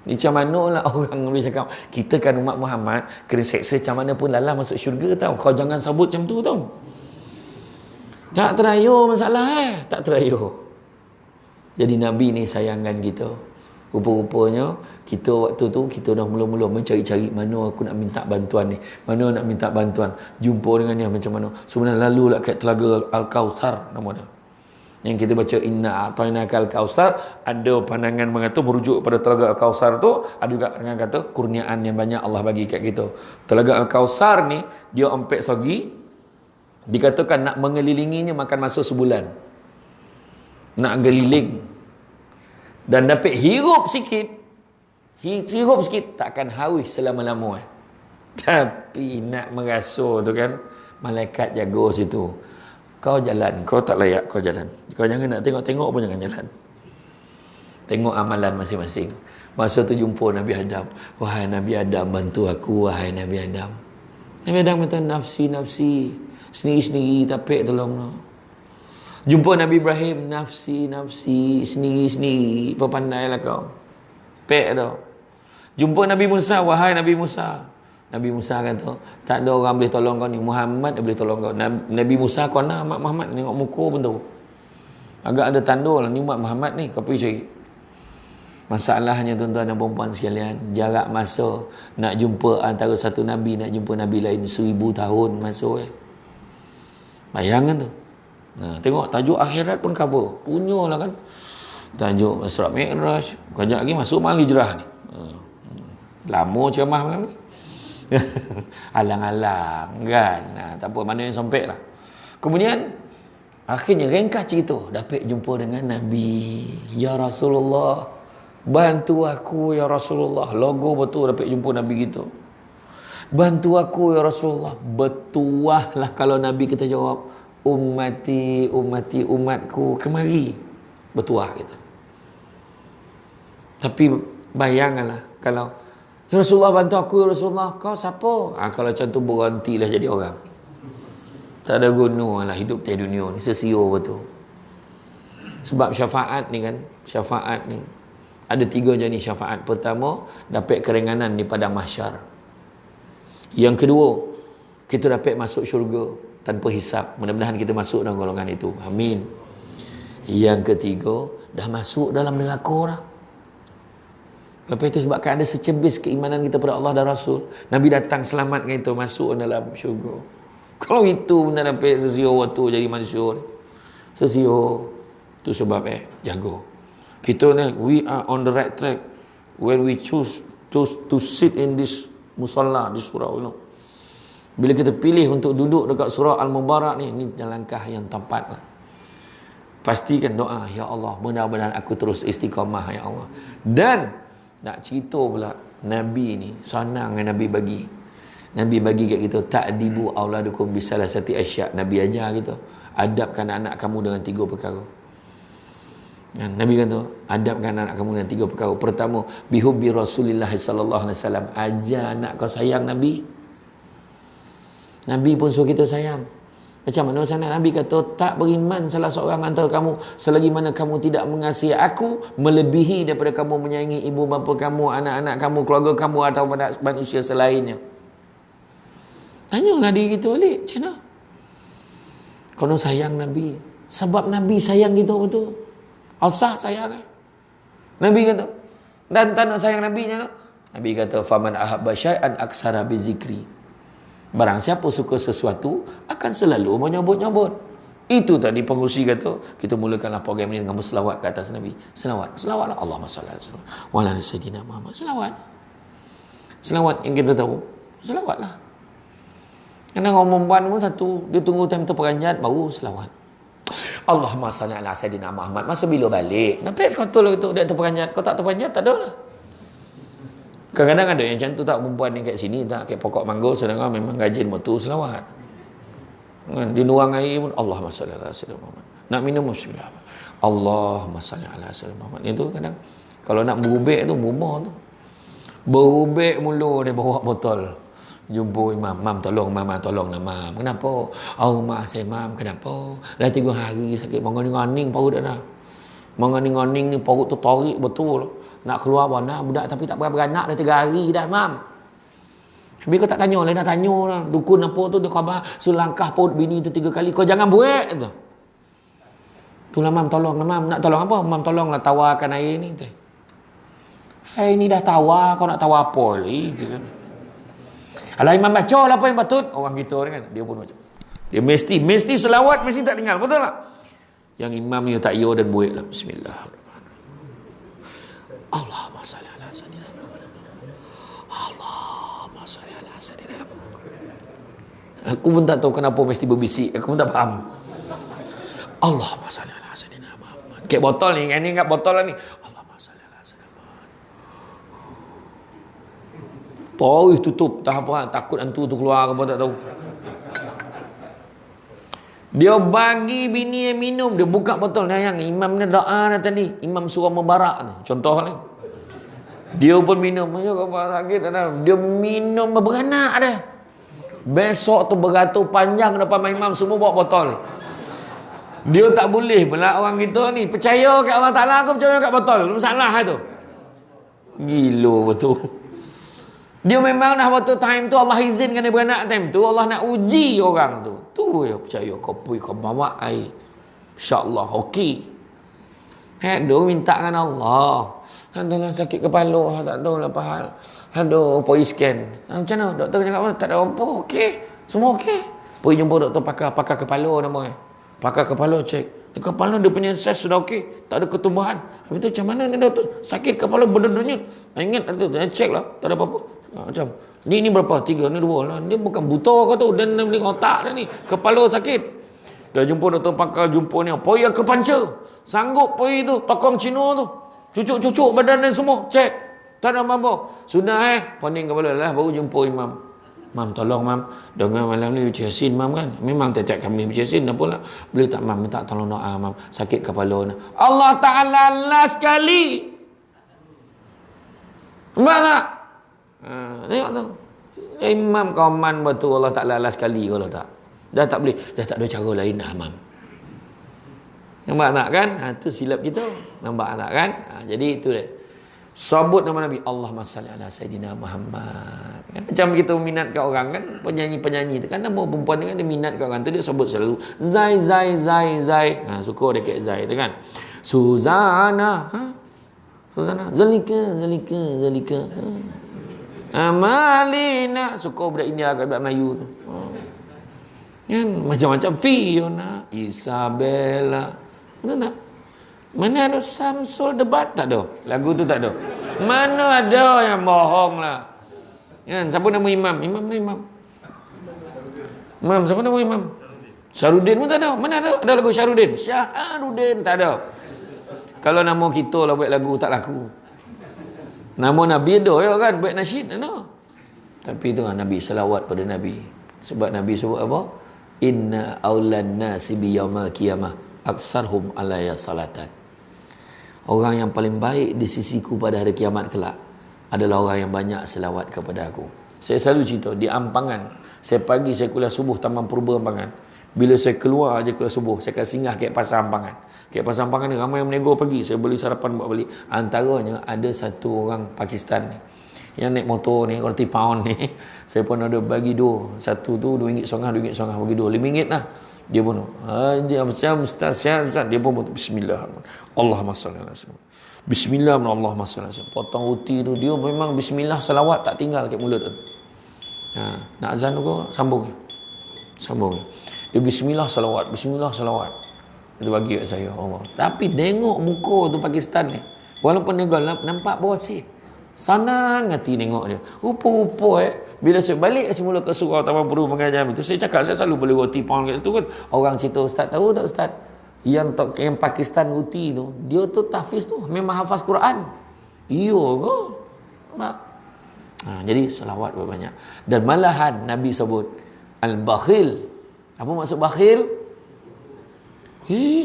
Macam mana lah orang boleh cakap, kita kan umat Muhammad, kena seksa macam mana pun lalah masuk syurga tau. Kau jangan sabut macam tu tau. Tak terayur masalah tak terayur. Jadi Nabi ni sayangkan kita. Rupa-rupanya kita waktu tu kita dah mula-mula mencari-cari mana aku nak minta bantuan ni, mana nak minta bantuan, jumpa dengan dia macam mana. Sebenarnya lalu lah kat telaga Al-Kautsar nama dia. Yang kita baca inna a'tainaka al-kautsar, ada pandangan mengata merujuk pada telaga Al-Kautsar tu, ada juga dengan kata kurniaan yang banyak Allah bagi kat kita. Telaga Al-Kautsar ni dia empek sagi. Dikatakan nak mengelilinginya makan masa sebulan. Nak geliling. Dan dapat hirup sikit. Hirup sikit takkan haus selama-lama. Tapi nak merasa tu kan, malaikat jaga situ. Kau jalan, kau tak layak kau jalan. Kau jangan nak tengok-tengok pun jangan jalan. Tengok amalan masing-masing. Masa tu jumpa Nabi Adam. Wahai Nabi Adam, bantu aku wahai Nabi Adam. Nabi Adam kata nafsi-nafsi. Sendiri-sendiri tapik tolong. Jumpa Nabi Ibrahim, nafsi-nafsi, sendiri-sendiri, pandailah kau. Pek tau. Jumpa Nabi Musa, wahai Nabi Musa. Nabi Musa kata, tak ada orang boleh tolong kau ni, Muhammad boleh tolong kau. Nabi Musa kau nak mak Muhammad, tengok muka pun tahu. Agak ada tanda lah ni mak Muhammad ni, kau pergi cari. Masalahnya tuan-tuan dan puan-puan sekalian, jarak masa nak jumpa antara satu Nabi, nak jumpa Nabi lain 1000 tahun masa Bayangkan tu. Nah, tengok tajuk akhirat pun cover. Punyalah kan. Tajuk Isra Mi'raj. Kejap lagi masuk mal hijrah ni. Lama ceramah malam ni. Alang-alang kan. Nah, tak apa, mana yang sempit lah. Kemudian akhirnya ringkas cerita, dapat jumpa dengan Nabi. Ya Rasulullah, bantu aku ya Rasulullah. Logo betul dapat jumpa Nabi gitu. Bantu aku ya Rasulullah. Betuahlah kalau Nabi kita jawab, ummati, ummati, umatku, kemari. Betuah gitu. Tapi bayangkanlah kalau ya Rasulullah bantu aku ya Rasulullah, kau siapa? Kalau macam tu berhentilah jadi orang. Tak ada guna lah hidup di dunia ni, sesio betul. Sebab syafaat ni kan, syafaat ni ada 3 jenis syafaat. Pertama, dapat keringanan di padang mahsyar. Yang kedua, kita dapat masuk syurga tanpa hisap. Mudah-mudahan kita masuk dalam golongan itu. Amin. Yang ketiga, dah masuk dalam neraka dah. Lepas itu sebabkan ada secebis keimanan kita pada Allah dan Rasul, Nabi datang selamatkan kita masuk dalam syurga. Kalau itu benar dapat sesio waktu jadi manusia, sesio tu sebab jaga. Kita ni, we are on the right track when we choose to sit in this musalla, di surau, you know. Bila kita pilih untuk duduk dekat surau Al-Mubarak ni langkah yang tepat lah. Pastikan doa, ya Allah, benar-benar aku terus istiqamah ya Allah. Dan nak cerita pula, Nabi ni senang yang Nabi bagi. Nabi bagi kat kita, ta'dibu auladukum bisalasati asya'. Nabi ajar kita, adabkan anak kamu dengan 3 perkara. Nabi kata, adabkan anak kamu dengan 3 perkara. Pertama, bihubbi Rasulillah sallallahu alaihi wasallam. Ajar anak kau sayang Nabi. Nabi pun suruh kita sayang. Macam mana sana Nabi kata, tak beriman salah seorang antara kamu selagi mana kamu tidak mengasihi aku melebihi daripada kamu menyayangi ibu bapa kamu, anak-anak kamu, keluarga kamu atau manusia selainnya. Tanyalah diri kita balik, macam mana? Kau sayang Nabi. Sebab Nabi sayang kita betul. Al-Sah sayang. Nabi kata, dan tak nak sayang Nabi je lah. Nabi kata, faman ahabba syai'an aksara bi zikri. Barang siapa suka sesuatu akan selalu menyebut-nyebut. Itu tadi pengurusi kata, kita mulakanlah program ini dengan berselawat ke atas Nabi. Selawatlah. Allahumma salli ala wa ala sayyidina Muhammad. Selawat yang kita tahu. Selawatlah. Kena ngomong perempuan pun satu, dia tunggu time terperanjat baru selawat. Allahumma salli ala sayyidina Muhammad. Masa bila balik? Nampak sekotol itu dia terperanjat. Kau tak terperanjat, tak ada lah. Kadang-kadang ada yang macam tu tak, perempuan ni kat sini tak, kat pokok mangga sedangkan memang gajin motu selawat. Kan dia nuang air pun Allahumma salli ala sayyidina Muhammad. Nak minum bismillah. Allahumma salli ala sayyidina Muhammad. Itu kadang kalau nak berubek tu berubah tu. Berubek mulu dia bawa botol. Jumpa imam, mam tolong tolonglah mam. Kenapa? Oh mak saya mam, kenapa? Dah 3 hari sakit mengoning-oning perut dah. Mengoning-oning ni perut tu tarik betul. Nak keluar mana budak tapi tak beranak dah 3 hari dah mam. Habis kau tak tanya lah, nak tanya lah. Dukun apa tu dia khabar selangkah perut bini tu 3 kali. Kau jangan buat tu. Itulah mam tolonglah mam. Nak tolong apa? Mam tolonglah tawarkan air ni tu. Hai ni dah tawar, kau nak tawar apa lagi kan? Alah imam baca lah apa yang patut. Orang kita ni kan, dia pun macam. Dia mesti selawat, mesti tak tinggal. Betul tak? Yang imam ni tak ya dan buat lah. Bismillahirrahmanirrahim. Allahumma salli ala sayyidina Muhammad. Allahumma salli ala sayyidina Muhammad. Aku pun tak tahu kenapa mesti berbisik. Aku pun tak faham. Allahumma salli ala sayyidina Muhammad. Kayak botol ni, ini ingat botol lah ni. Tahu tutup tak apa, takut hantu tu keluar apa tak tahu. Dia bagi bini yang minum, dia buka botol dah yang imam ni doa dah tadi, imam surah mubarak tu. Contoh ni. Dia pun minum, ya kau sakit dah. Dia minum beranak dah. Besok tu beratur panjang depan imam semua bawa botol. Dia tak boleh pula orang kita ni percaya kat Allah Taala, aku percaya kat botol. Masalah tu. Gila betul. Dia memang dah waktu time tu Allah izinkan dia beranak time tu. Allah nak uji orang tu. Tu ya percaya kau pergi kau bawa air. InsyaAllah okey. Aduh minta dengan Allah. Aduh sakit kepala. Tak tahu lah apa hal. Aduh pergi scan. Macam mana? Doktor cakap apa? Tak ada apa. Okey. Semua okey. Pergi jumpa doktor pakar kepala namanya. Pakar kepala cek. Kepala dia punya size sudah okey. Tak ada ketumbuhan. Habis tu macam mana ni doktor? Sakit kepala berdenyut. Ingat tu. Cek lah. Tak ada apa-apa. Macam ni berapa? 3, ni 2 lah. Dia bukan buta kau tu. Dan beli otak dah ni. Kepala sakit. Dah jumpa doktor pakar, jumpa ni. Pergi ke panca. Sanggup pergi tu. Tokong Cina tu. Cucuk-cucuk badan dan semua. Cek. Tak ada apa-apa. Sudah poning kepala lah. Baru jumpa imam. Mam tolong mam. Dengar malam ni baca Yasin mam kan. Memang tiap kami baca Yasin. Dah pula. Boleh tak mam minta tolong doa mam. Sakit kepala ni. Allah Ta'ala last sekali. Nampak tak? Tengok tu. Imam kauman betul Allah Ta'ala last sekali kalau tak. Dah tak boleh. Dah tak ada cara lain dah mam. Nampak tak kan? Tu silap kita. Nampak tak kan? Jadi itu dia. Sebut nama Nabi. Allahumma salli ala Sayyidina Muhammad. Kan? Macam kita minat kat orang kan. Penyanyi-penyanyi tu kan. Nama perempuan ni kan dia minat kat orang tu. Dia sebut selalu. Zai. Suka dia kat Zai tu kan. Suzana. Suzana. Zalika. Amalina. Suka budak India kat budak Melayu tu. Kan? Macam-macam. Fiona. Isabella. Betul tak? Mana ada Samsul debat? Tak ada. Lagu tu tak ada. Mana ada yang bohong lah. Kan? Siapa nama imam? Imam. Siapa nama imam? Syarudin pun tak ada. Mana ada? Ada lagu Syarudin? Syahrudin tak ada. Kalau nama kita lah buat lagu tak laku. Nama Nabi ada ya kan? Buat nasyid ada. Tapi itu Nabi salawat pada Nabi. Sebab Nabi sebut apa? Inna awlan nasi bi yaumal qiyamah aksarhum alayya salatan. Orang yang paling baik di sisiku pada hari kiamat kelak adalah orang yang banyak selawat kepada aku. Saya selalu cerita di Ampangan. Saya pagi saya kuliah subuh Taman Purba Ampangan. Bila saya keluar aja kuliah subuh, saya akan singgah kat pasar Ampangan. Kat pasar Ampangan ni ramai yang menego pagi. Saya beli sarapan buat balik. Antaranya ada satu orang Pakistan ni yang naik motor ni, roti pound ni. Saya pun ada bagi dua. Satu tu RM2.5, RM2.5 bagi dua. RM5 lah. Dia pun macam Ustaz. Dia pun Bismillahirrahmanirrahim. Allahumma salli ala sayyidina. Bismillahirrahmanirrahim. Allahumma salli ala sayyidina. Potong roti tu dia memang bismillah salawat tak tinggal kat mulut tu. Nak azan tu sambung. Dia bismillah salawat. Itu bagi kat saya Allah. Tapi tengok muka tu Pakistan ni. Walaupun dia gelap nampak bosi. Senang hati tengok dia. Rupa-rupa bila saya balik semula ke surau Taman Purba Pengajian itu, saya cakap saya selalu beli roti pound kat situ kan. Orang cerita, Ustaz tahu tak Ustaz? Yang Pakistan roti tu, dia tu tahfiz tu memang hafaz Quran. Iya ke? Jadi selawat banyak. Dan malahan Nabi sebut al-bakhil Apa maksud bakhil?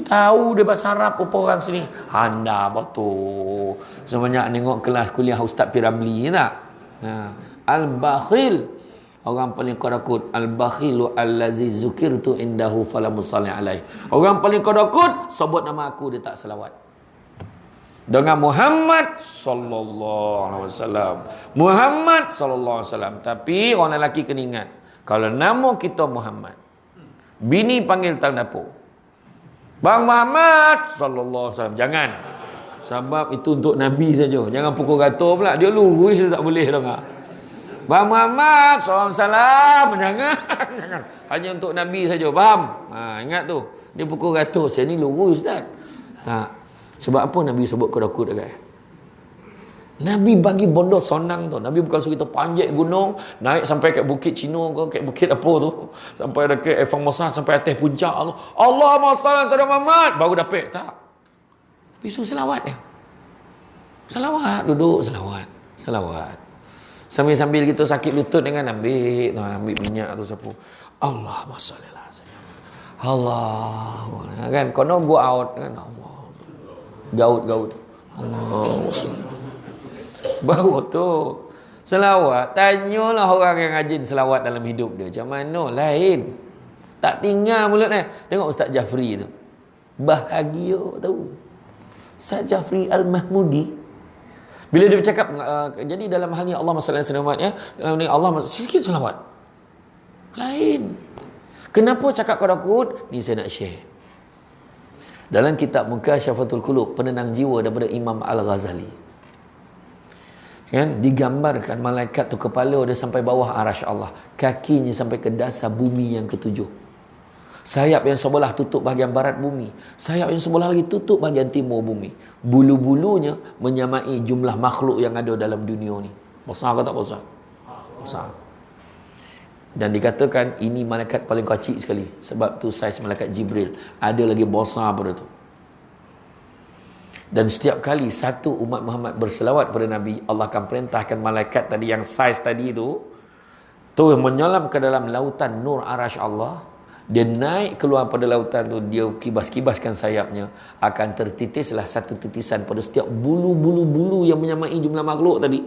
Tahu dia bahasa Arab apa orang sini. Anda betul. Sebanyak nengok kelas kuliah Ustaz Piramli tak? Al-bakhil, orang paling kadakut. Al-bakhilu allazi zukirtu indahu falamusalli alaih. Orang paling kadakut sebut nama aku dia tak selawat. Dengan Muhammad sallallahu alaihi wasallam. Muhammad sallallahu alaihi wasallam. Tapi orang lelaki kena ingat, kalau nama kita Muhammad, bini panggil tang dapur, Bang Muhammad sallallahu alaihi wasallam, jangan. Sebab itu untuk Nabi saja. Jangan pukul gator pula. Dia lurus tak boleh dengar. Bang Muhammad sallallahu alaihi wasallam, jangan. Jangan. Hanya untuk Nabi saja, faham? Ingat tu. Dia pukul gator, saya ni lurus ustaz. Tak. Sebab apa Nabi sebut kedakut dekat? Nabi bagi benda sonang tu. Nabi bukan suruh kita panjat gunung, naik sampai kat Bukit Cino ke, kat bukit apa tu, sampai dekat Formosa, sampai atas puncak tu. Allahumma salli ala Muhammad, baru dapat. Tak. Nabi suruh selawat dia. Selawat, duduk selawat. Selawat. Sambil-sambil kita sakit lutut dengan ambil minyak tu sapu. Allahumma salli ala Allah. Kan kono go out kan Allah. Gaut. Allahumma salli. Baru tu selawat. Tanyalah orang yang rajin selawat dalam hidup dia, macam mana lain. Tak tinggal mulut dia. Tengok Ustaz Jafri tu, bahagia tahu. Ustaz Jafri Al-Mahmudi, bila dia bercakap, jadi dalam hal ni Allah masalah selamat ya, dalam ni Allah sikit selawat lain. Kenapa cakap kadakut ni? Saya nak share dalam kitab Mukasyafatul Qulub, penenang jiwa daripada Imam Al-Ghazali. Kan digambarkan malaikat tu kepala dia sampai bawah arasy Allah, kakinya sampai ke dasar bumi yang ketujuh, sayap yang sebelah tutup bahagian barat bumi, sayap yang sebelah lagi tutup bahagian timur bumi, bulu-bulunya menyamai jumlah makhluk yang ada dalam dunia ni. Besar ke tak besar? Besar. Dan dikatakan ini malaikat paling kecil sekali, sebab tu saiz malaikat Jibril ada lagi besar pada tu. Dan setiap kali satu umat Muhammad berselawat pada Nabi, Allah akan perintahkan malaikat tadi yang saiz tadi tu menyelam ke dalam lautan nur arasy Allah. Dia naik keluar pada lautan tu, dia kibas-kibaskan sayapnya, akan tertitislah satu titisan pada setiap bulu-bulu yang menyamai jumlah makhluk tadi.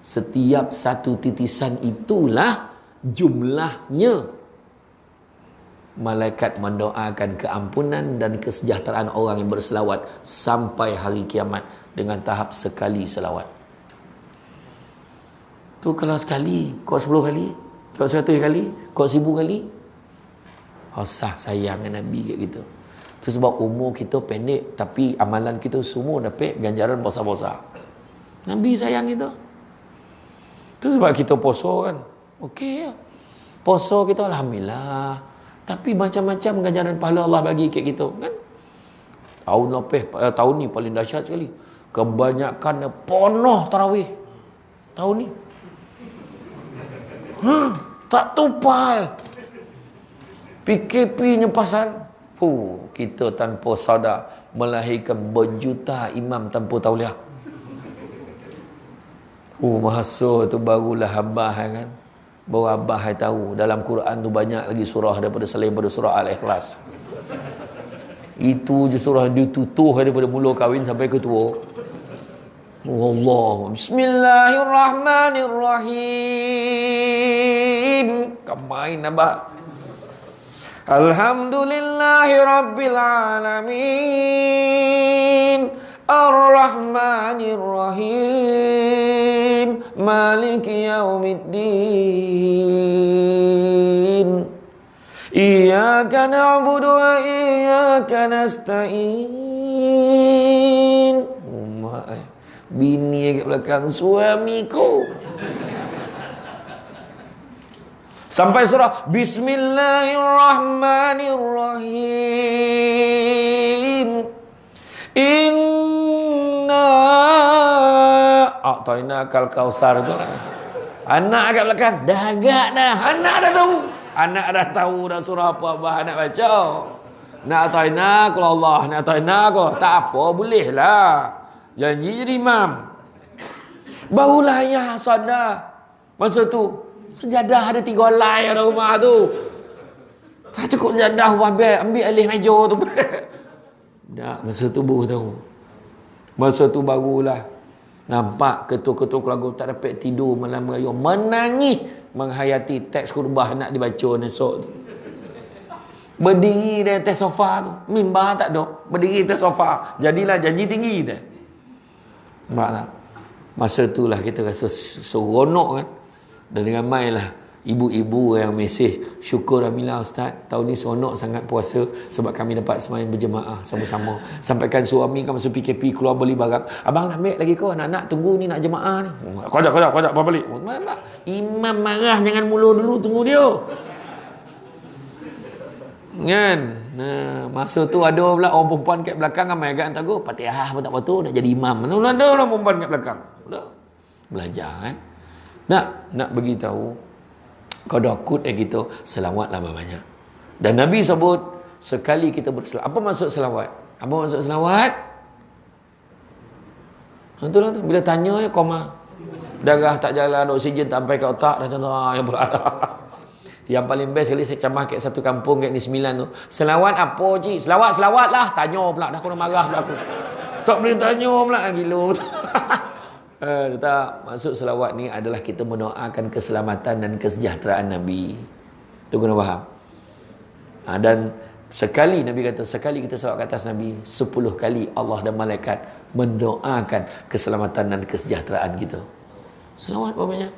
Setiap satu titisan itulah jumlahnya malaikat mendoakan keampunan dan kesejahteraan orang yang berselawat sampai hari kiamat dengan tahap sekali selawat. Tu kalau sekali, kau 10 kali, kau 100 kali, kau 1000 kali. Sah sayang Nabi kat kita. Tu sebab umur kita pendek tapi amalan kita semua dapat ganjaran besar-besar. Nabi sayang kita. Tu sebab kita puasa kan. Okey ya. Puasa kita alhamdulillah. Tapi macam-macam ganjaran pahala Allah bagi kat kita kan. Tahun ni paling dahsyat sekali. Kebanyakan penuh tarawih. Tahun ni. Tak tupal. PKP-nya pasal. Kita tanpa sadar melahirkan berjuta imam tanpa tauliah. Masa tu barulah Abah kan. Baru Abah tahu dalam Quran tu banyak lagi surah daripada selain pada surah Al-Ikhlas. Itu je surah dia tutuh daripada mula kahwin sampai ke tua. Allah. Bismillahirrahmanirrahim. Kemain Abah. Alhamdulillahi Rabbil Alamin, Ar-Rahmanir-Rahim, Maliki Yaumiddin. Iyyaka na'budu wa iyyaka nasta'in. Bini kat belakang suamiku. Sampai surah Bismillahirrahmanirrahim. Inna a'tainakal kautsar tu. Anak agak belakang dah agak dah. Anak dah tahu. Anak dah tahu dah surah apa Abah nak baca. Nak a'tainak Allah, nak a'tainak tak apa bolehlah. Janji jadi imam. Barulah ayah sadar masa tu sejadah ada 3 helai ada rumah tu. Tak cukup jadah ambil alih meja tu. Tak, masa tu baru tahu. Masa tu barulah nampak ketua-ketua keluarga tak dapat tidur malam raya, menangis menghayati teks khutbah nak dibaca esok tu. Berdiri di atas sofa tu, mimbar tak ada, berdiri di atas sofa, jadilah janji tinggi tu. Nampak tak? Masa tu lah kita rasa seronok kan. Dan ramailah ibu-ibu yang mesej, syukur Alhamdulillah Ustaz, tahun ni seronok sangat puasa sebab kami dapat sembahyang berjemaah sama-sama. Sampaikan suami kan masa PKP keluar beli barang, abang nak ambil lagi kau, anak-anak tunggu ni nak jemaah ni. Kojak bawa balik. Mana? Imam marah, jangan mulu dulu, tunggu dia. Kan? Nah, masa tu ada pula orang perempuan kat belakang ramai agak hantar go, Fatihah pun tak betul nak jadi imam. Mana ada orang perempuan kat belakang. Belajar kan. Nak bagi tahu kalau akut kita selawatlah banyak. Dan Nabi sebut sekali kita berselawat. Apa maksud selawat? Apa maksud selawat? Itulah tu. Bila tanya ya koma. Darah tak jalan, oksigen tak sampai ke otak, dah tanda yang berada. Yang paling best sekali saya camah kat satu kampung kat Negeri Sembilan tu. Selawat apa cik? Selawat lah. Tanya pula. Dah kena marah pula aku. Tak boleh tanya pula. Gila. Tak. Maksud selawat ni adalah kita mendoakan keselamatan dan kesejahteraan Nabi. Tu kena faham. Dan sekali Nabi kata, sekali kita selawat ke atas Nabi, 10 kali Allah dan malaikat mendoakan keselamatan dan kesejahteraan kita. Selawat apa banyak?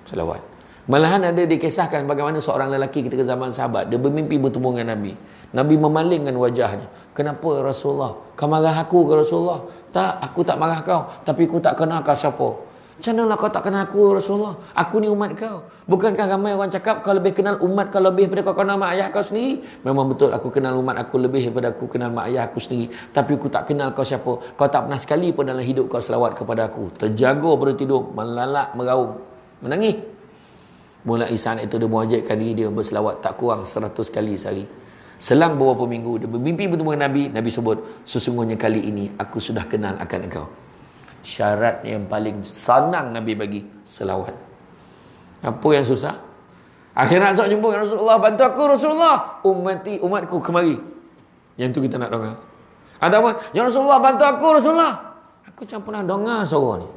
Selawat. Malahan ada dikisahkan bagaimana seorang lelaki ketika zaman sahabat, dia bermimpi bertemu dengan Nabi. Nabi memalingkan wajahnya. Kenapa Rasulullah? Kau marah aku ke Rasulullah? Tak, aku tak marah kau. Tapi aku tak kenal kau siapa. Macam mana kau tak kenal aku Rasulullah? Aku ni umat kau. Bukankah ramai orang cakap kau lebih kenal umat kau lebih daripada kau kenal mak ayah kau sendiri? Memang betul aku kenal umat aku lebih daripada aku kenal mak ayah aku sendiri. Tapi aku tak kenal kau siapa. Kau tak pernah sekali pun dalam hidup kau selawat kepada aku. Terjaga pada tidur, melalak, meraung, menangis. Mulai saat itu dia mewajibkan diri dia berselawat tak kurang 100 kali sehari. Selang beberapa minggu dia bermimpi bertemu dengan Nabi. Nabi sebut, sesungguhnya kali ini aku sudah kenal akan engkau. Syarat yang paling senang Nabi bagi, selawat. Apa yang susah? Akhirat esok jumpa dengan Rasulullah, bantu aku Rasulullah, umatku kemari. Yang tu kita nak dengar. Ataupun, ya Rasulullah bantu aku Rasulullah. Aku macam pernah dengar suara ni.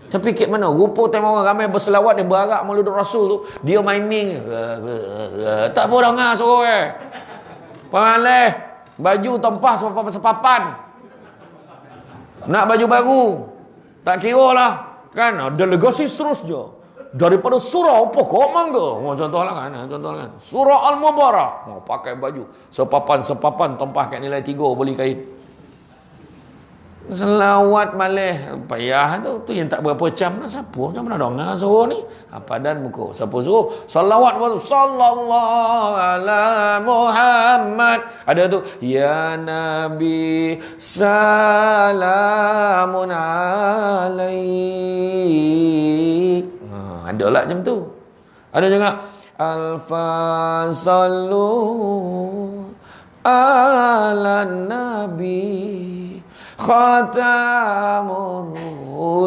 Tapi kat mana? Rupa tengok orang ramai berselawat dan berharap maulid Rasul tu, dia main-main. Tak apa dengar suara. Pemalih, baju tempah sepapan. Nak baju baru. Tak kira lah. Kan? Delegasi seterusnya. Daripada surah apa kau mangga? Contohlah kan. Surah Al-Mubarak. Pakai baju. Sepapan tempah kat nilai 3 beli kain. Selawat malih payah tu yang tak berapa jam dah. Siapa macam mana dengar suruh ni? Padan muka. Siapa suruh? Salawat sallallahu ala Muhammad. Ada tu ya Nabi salamun alaik. Ada lah macam tu. Ada juga alfa sallu ala nabi Khatamur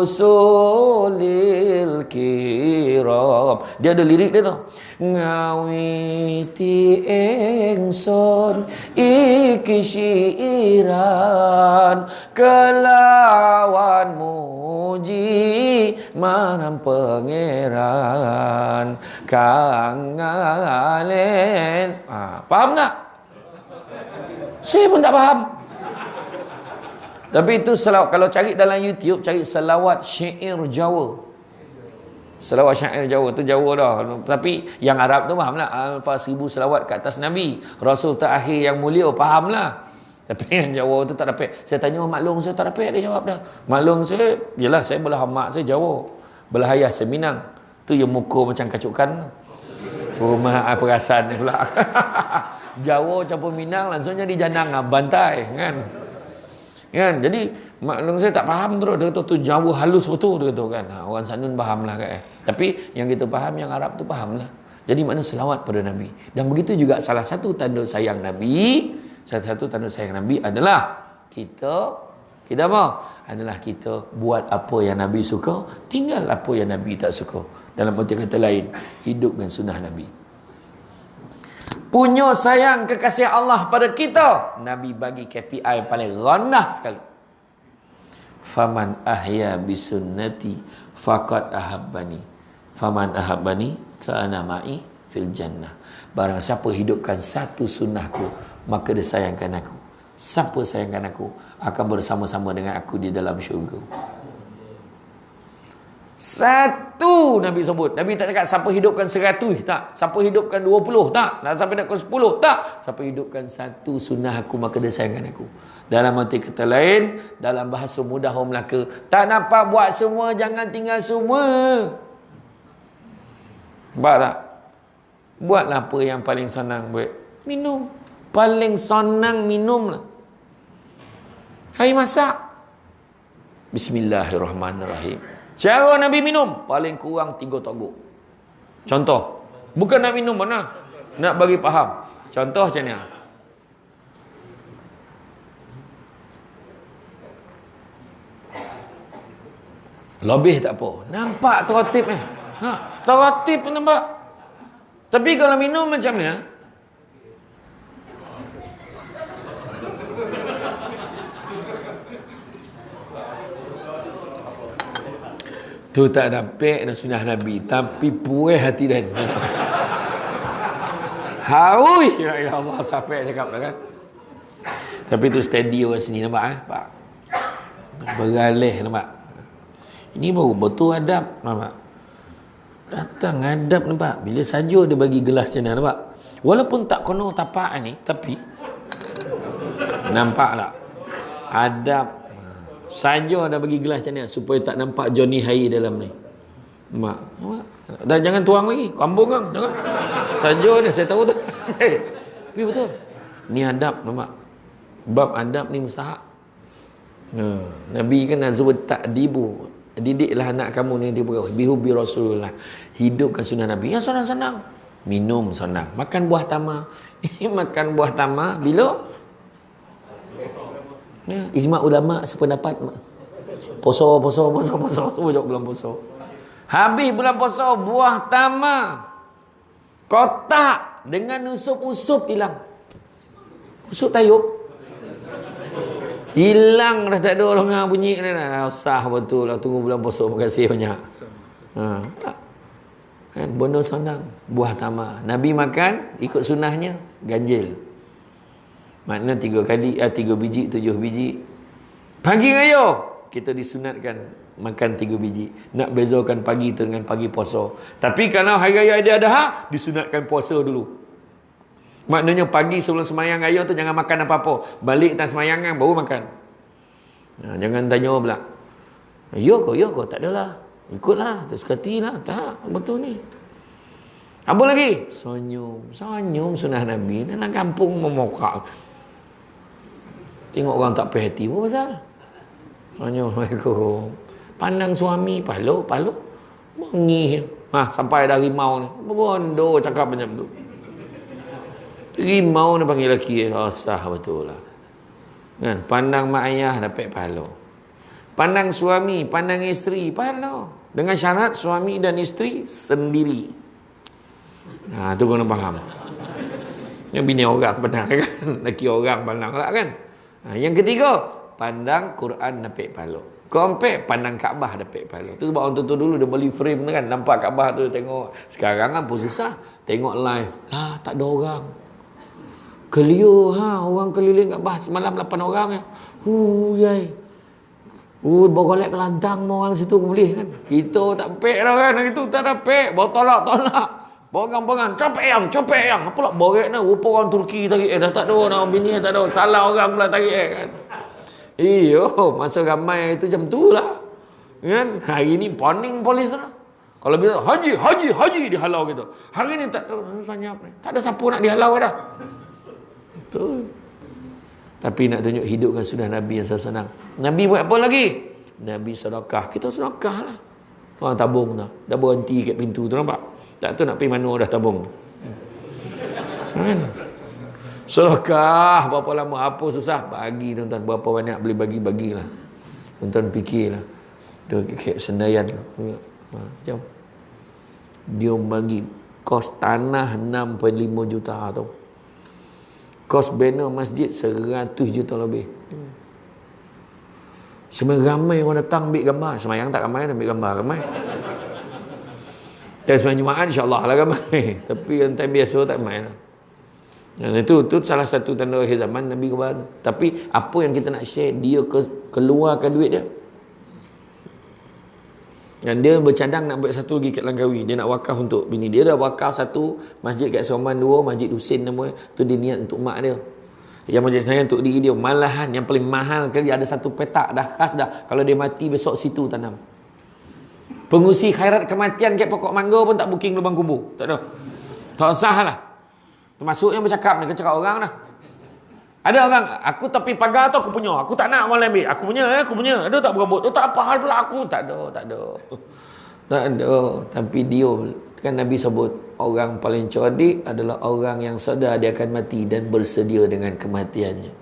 Rusulil Kiram. Dia ada lirik dia tu. Ngawiti ingsun iki syiiran kelawan muji manam pangeran kang ngalen. Faham tak? Saya pun tak faham. Tapi itu selawat. Kalau cari dalam YouTube, cari selawat syair Jawa. Selawat syair Jawa. Itu Jawa dah. Tapi yang Arab tu faham lah. Alfa 1000 selawat ke atas Nabi. Rasul terakhir yang mulia, faham lah. Tapi yang Jawa tu tak dapat. Saya tanya maklum saya tak dapat, dia jawab dah. Maklum saya, yelah saya belah mak saya Jawa. Belah ayah saya Minang. Tu yang muka macam kacukan. Rumah perasan ni pula. Jawa campur Minang langsung jadi janang bantai kan. Kan? Jadi maklum saya tak faham terus. Dia kata tu Jawa halus betul dia kata kan. Orang Sanun faham lah kan. Tapi yang kita faham, yang Arab tu faham lah. Jadi makna selawat pada Nabi. Dan begitu juga salah satu tanda sayang Nabi. Salah satu tanda sayang Nabi adalah kita apa? Adalah kita buat apa yang Nabi suka, tinggal apa yang Nabi tak suka. Dalam arti kata lain, hidup dengan sunnah Nabi. punya sayang kekasih Allah pada kita, Nabi bagi KPI paling rendah sekali. Faman ahya bisunnati faqad ahabbani. Faman ahabbani kana ma'i fil jannah. Barang siapa hidupkan satu sunnahku, maka dia sayangkan aku. Siapa sayangkan aku akan bersama-sama dengan aku di dalam syurga. Satu Nabi sebut. Nabi tak cakap siapa hidupkan 100, tak. Siapa hidupkan 20, tak. Dan siapa hidupkan 10, tak. Siapa hidupkan satu sunnah aku, maka dia sayangkan aku. Dalam arti kata lain, dalam bahasa mudah orang Melaka, tak nampak buat semua, jangan tinggal semua. Nampak tak? Buatlah apa yang paling senang buat. Minum. Paling senang minum lah. Hari masak. Bismillahirrahmanirrahim. Cara Nabi minum, paling kurang 3 togok. Contoh. Bukan nak minum mana? Nak bagi faham. Contoh macam ni. Lebih tak apa. Nampak terotip terotip pun nampak. Tapi kalau minum macam ni, tu tak dapat dan sunnah Nabi, tapi puas hati dan haui, ya Allah, sampai cakap dah kan. Tapi tu steady orang sini, nampak Pak. Beralih, nampak. Ini baru betul adab, nampak. Datang adab, nampak. Bila saja dia bagi gelas macam ni, nampak. Walaupun tak kena tapak ni, tapi nampak tak? Adab. Saja dah bagi gelas macam ni supaya tak nampak Johnny Hai dalam ni. Nampak? Dan jangan tuang lagi. Kambung kan? Jangan. Saja ni saya tahu tu. Tapi betul. Ni adab, nampak. Bab adab ni mustahak. Nabi kan sebut takdibu. Didiklah anak kamu ni bihubi Rasulullah. Hidupkan sunnah Nabi. Yang senang-senang. Minum senang. Makan buah tamar. Makan buah tamar bila ijma' ulama sependapat. Puasa semua jauh bulan puasa. Habis bulan puasa, buah tamar kotak dengan usup-usup hilang. Usup tayub hilang dah, tak ada orang bunyi dah. Sah betul lah, tunggu bulan puasa. Terima kasih banyak. Kan benda senang, buah tamar. Nabi makan ikut sunnahnya, ganjil. Makna 3 kali, 3 biji, 7 biji. Pagi raya kita disunatkan makan 3 biji. Nak bezakan pagi tu dengan pagi puasa. Tapi kalau hari raya Aidiladha, disunatkan puasa dulu. Maknanya pagi sebelum semayang raya tu jangan makan apa-apa. Balik tak semayangan baru makan. Jangan tanya pula. Ya ke? Tak adalah. Ikutlah, tak suka hati lah. Tak, betul ni. Apa lagi? Senyum sunnah Nabi. Dalam kampung memokak. Tengok orang tak perhati apa pasal? Assalamualaikum. Pandang suami, palo. Bangih. Sampai ada rimau ni. Bondo cakap macam tu. Rimau ni panggil lelaki. Sah betul lah. Kan? Pandang mak ayah dapat pahala. Pandang suami, pandang isteri, pahala. Dengan syarat suami dan isteri sendiri. Tu kena faham. Yang bini orang pandang kan. Lelaki orang pandang lah kan. Yang ketiga, pandang Quran dapat pahala. Keempat, pandang Kaabah dapat pahala. Tu sebab orang tu dulu dia beli frame tu kan. Nampak Kaabah tu tengok. Sekarang kan pun susah. Tengok live. Lah tak ada orang. Clear orang keliling Kaabah semalam 8 orang ya. Yai. Bergolek kelantang orang situ boleh kan. Kita tak pek dah kan. Itu tak ada pek. Bawa tolak. Borang. Capek yang. Apa lah borek ni. Rupa orang Turki tarik. Dah tak ada orang bini. Tak ada. Salah orang pula tarik kan. Masa ramai itu macam tu lah. Kan? Hari ni poning polis tu lah. Kalau bila haji dihalau gitu. Hari ni tak tahu. Tak ada siapa nak dihalau dah. Betul. Tapi nak tunjuk hidupkan sunnah Nabi yang senang. Nabi buat apa lagi? Nabi sedekah. Kita sedekah lah. Orang tabung tu. Dah berhenti kat pintu tu, nampak? Tak tahu nak pergi mana dah tabung. Kan? Sedekah berapa lama, apa susah? Bagi tuan-tuan. Berapa banyak boleh bagi-bagilah. Tuan-tuan fikirlah. Dia kek sendayan. Macam dia bagi kos tanah 6.5 juta tu. Kos banner masjid 100 juta lebih. Semua ramai orang datang ambil gambar. Semayang tak ramai, ambil gambar ramai. Dan semayang Jumaat insyaAllah lah ramai. Tapi yang time biasa tak ramai lah. Dan itu salah satu tanda akhir zaman Nabi khabar. Tapi apa yang kita nak share, dia keluarkan duit dia. Dan dia bercadang nak buat satu lagi kat Langkawi. Dia nak wakaf untuk bini dia. Dah wakaf satu masjid kat Seroman 2, Masjid Husin nama. Tu dia niat untuk mak dia. Yang masjid senayan untuk diri dia. Malahan yang paling mahal kali ada satu petak dah khas dah. Kalau dia mati besok situ tanam. Pengusi khairat kematian kat pokok mangga pun tak booking lubang kubur. Tak ada. Tak usah lah. Termasuk yang bercakap ni, cakap orang dah. Ada orang, aku tapi pagar tu aku punya. Aku tak nak orang lain ambil. Aku punya. Ada tak berabot? Tak apa hal pula aku. Tak ada. Tak ada. Tapi dia, kan Nabi sebut, orang paling cerdik adalah orang yang sedar dia akan mati dan bersedia dengan kematiannya.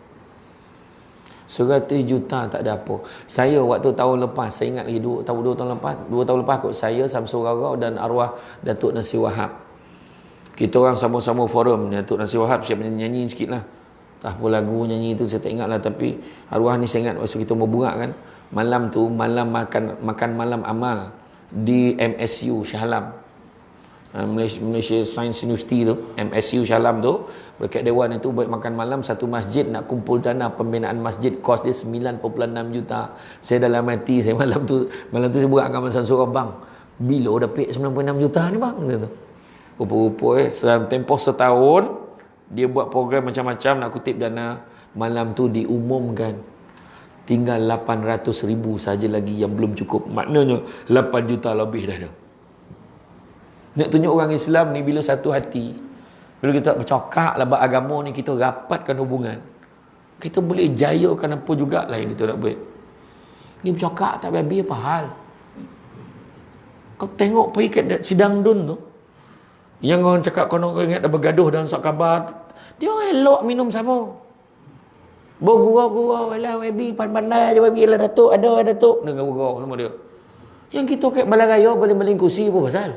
100 juta tak ada apa. Saya waktu tahun lepas, saya ingat lagi 2 tahun lepas kot, saya Samsul Rarau dan arwah Datuk Nasir Wahab. Kita orang sama-sama forum. Datuk Nasir Wahab siap nyanyi sikit lah. Tak apa lagu nyanyi tu saya tak ingat lah. Tapi arwah ni saya ingat masa kita berburak kan. Malam tu, makan malam amal di MSU Shah Alam. Malaysia Science University tu, MSU Shah Alam tu, berkat dewan itu buat makan malam satu masjid, nak kumpul dana pembinaan masjid, kos dia 9.6 juta. Saya dalam hati saya malam tu saya buat dengan Samsul Rarau, bang, bila dapat 9.6 juta ni bang, kata tu. Rupa-rupa dalam tempoh setahun dia buat program macam-macam nak kutip dana. Malam tu diumumkan tinggal 800,000 saja lagi yang belum cukup. Maknanya 8 juta lebih dah ada. Nak tunjuk orang Islam ni bila satu hati, bila kita bercakap lah beragama ni, kita rapatkan hubungan, kita boleh jayakan apa jugalah yang kita nak buat. Ni bercakap tak habis apa hal. Kau tengok pergi kat sidang dun tu, yang orang cakap kau ingat dah bergaduh dalam surat khabar, dia orang elok minum sama. Bergurau-gurau lah, wabi pandai je, wabi lah datuk, ada datuk, dengan gurau sama dia. Yang kita kat balai raya baling-baling kursi apa pasal?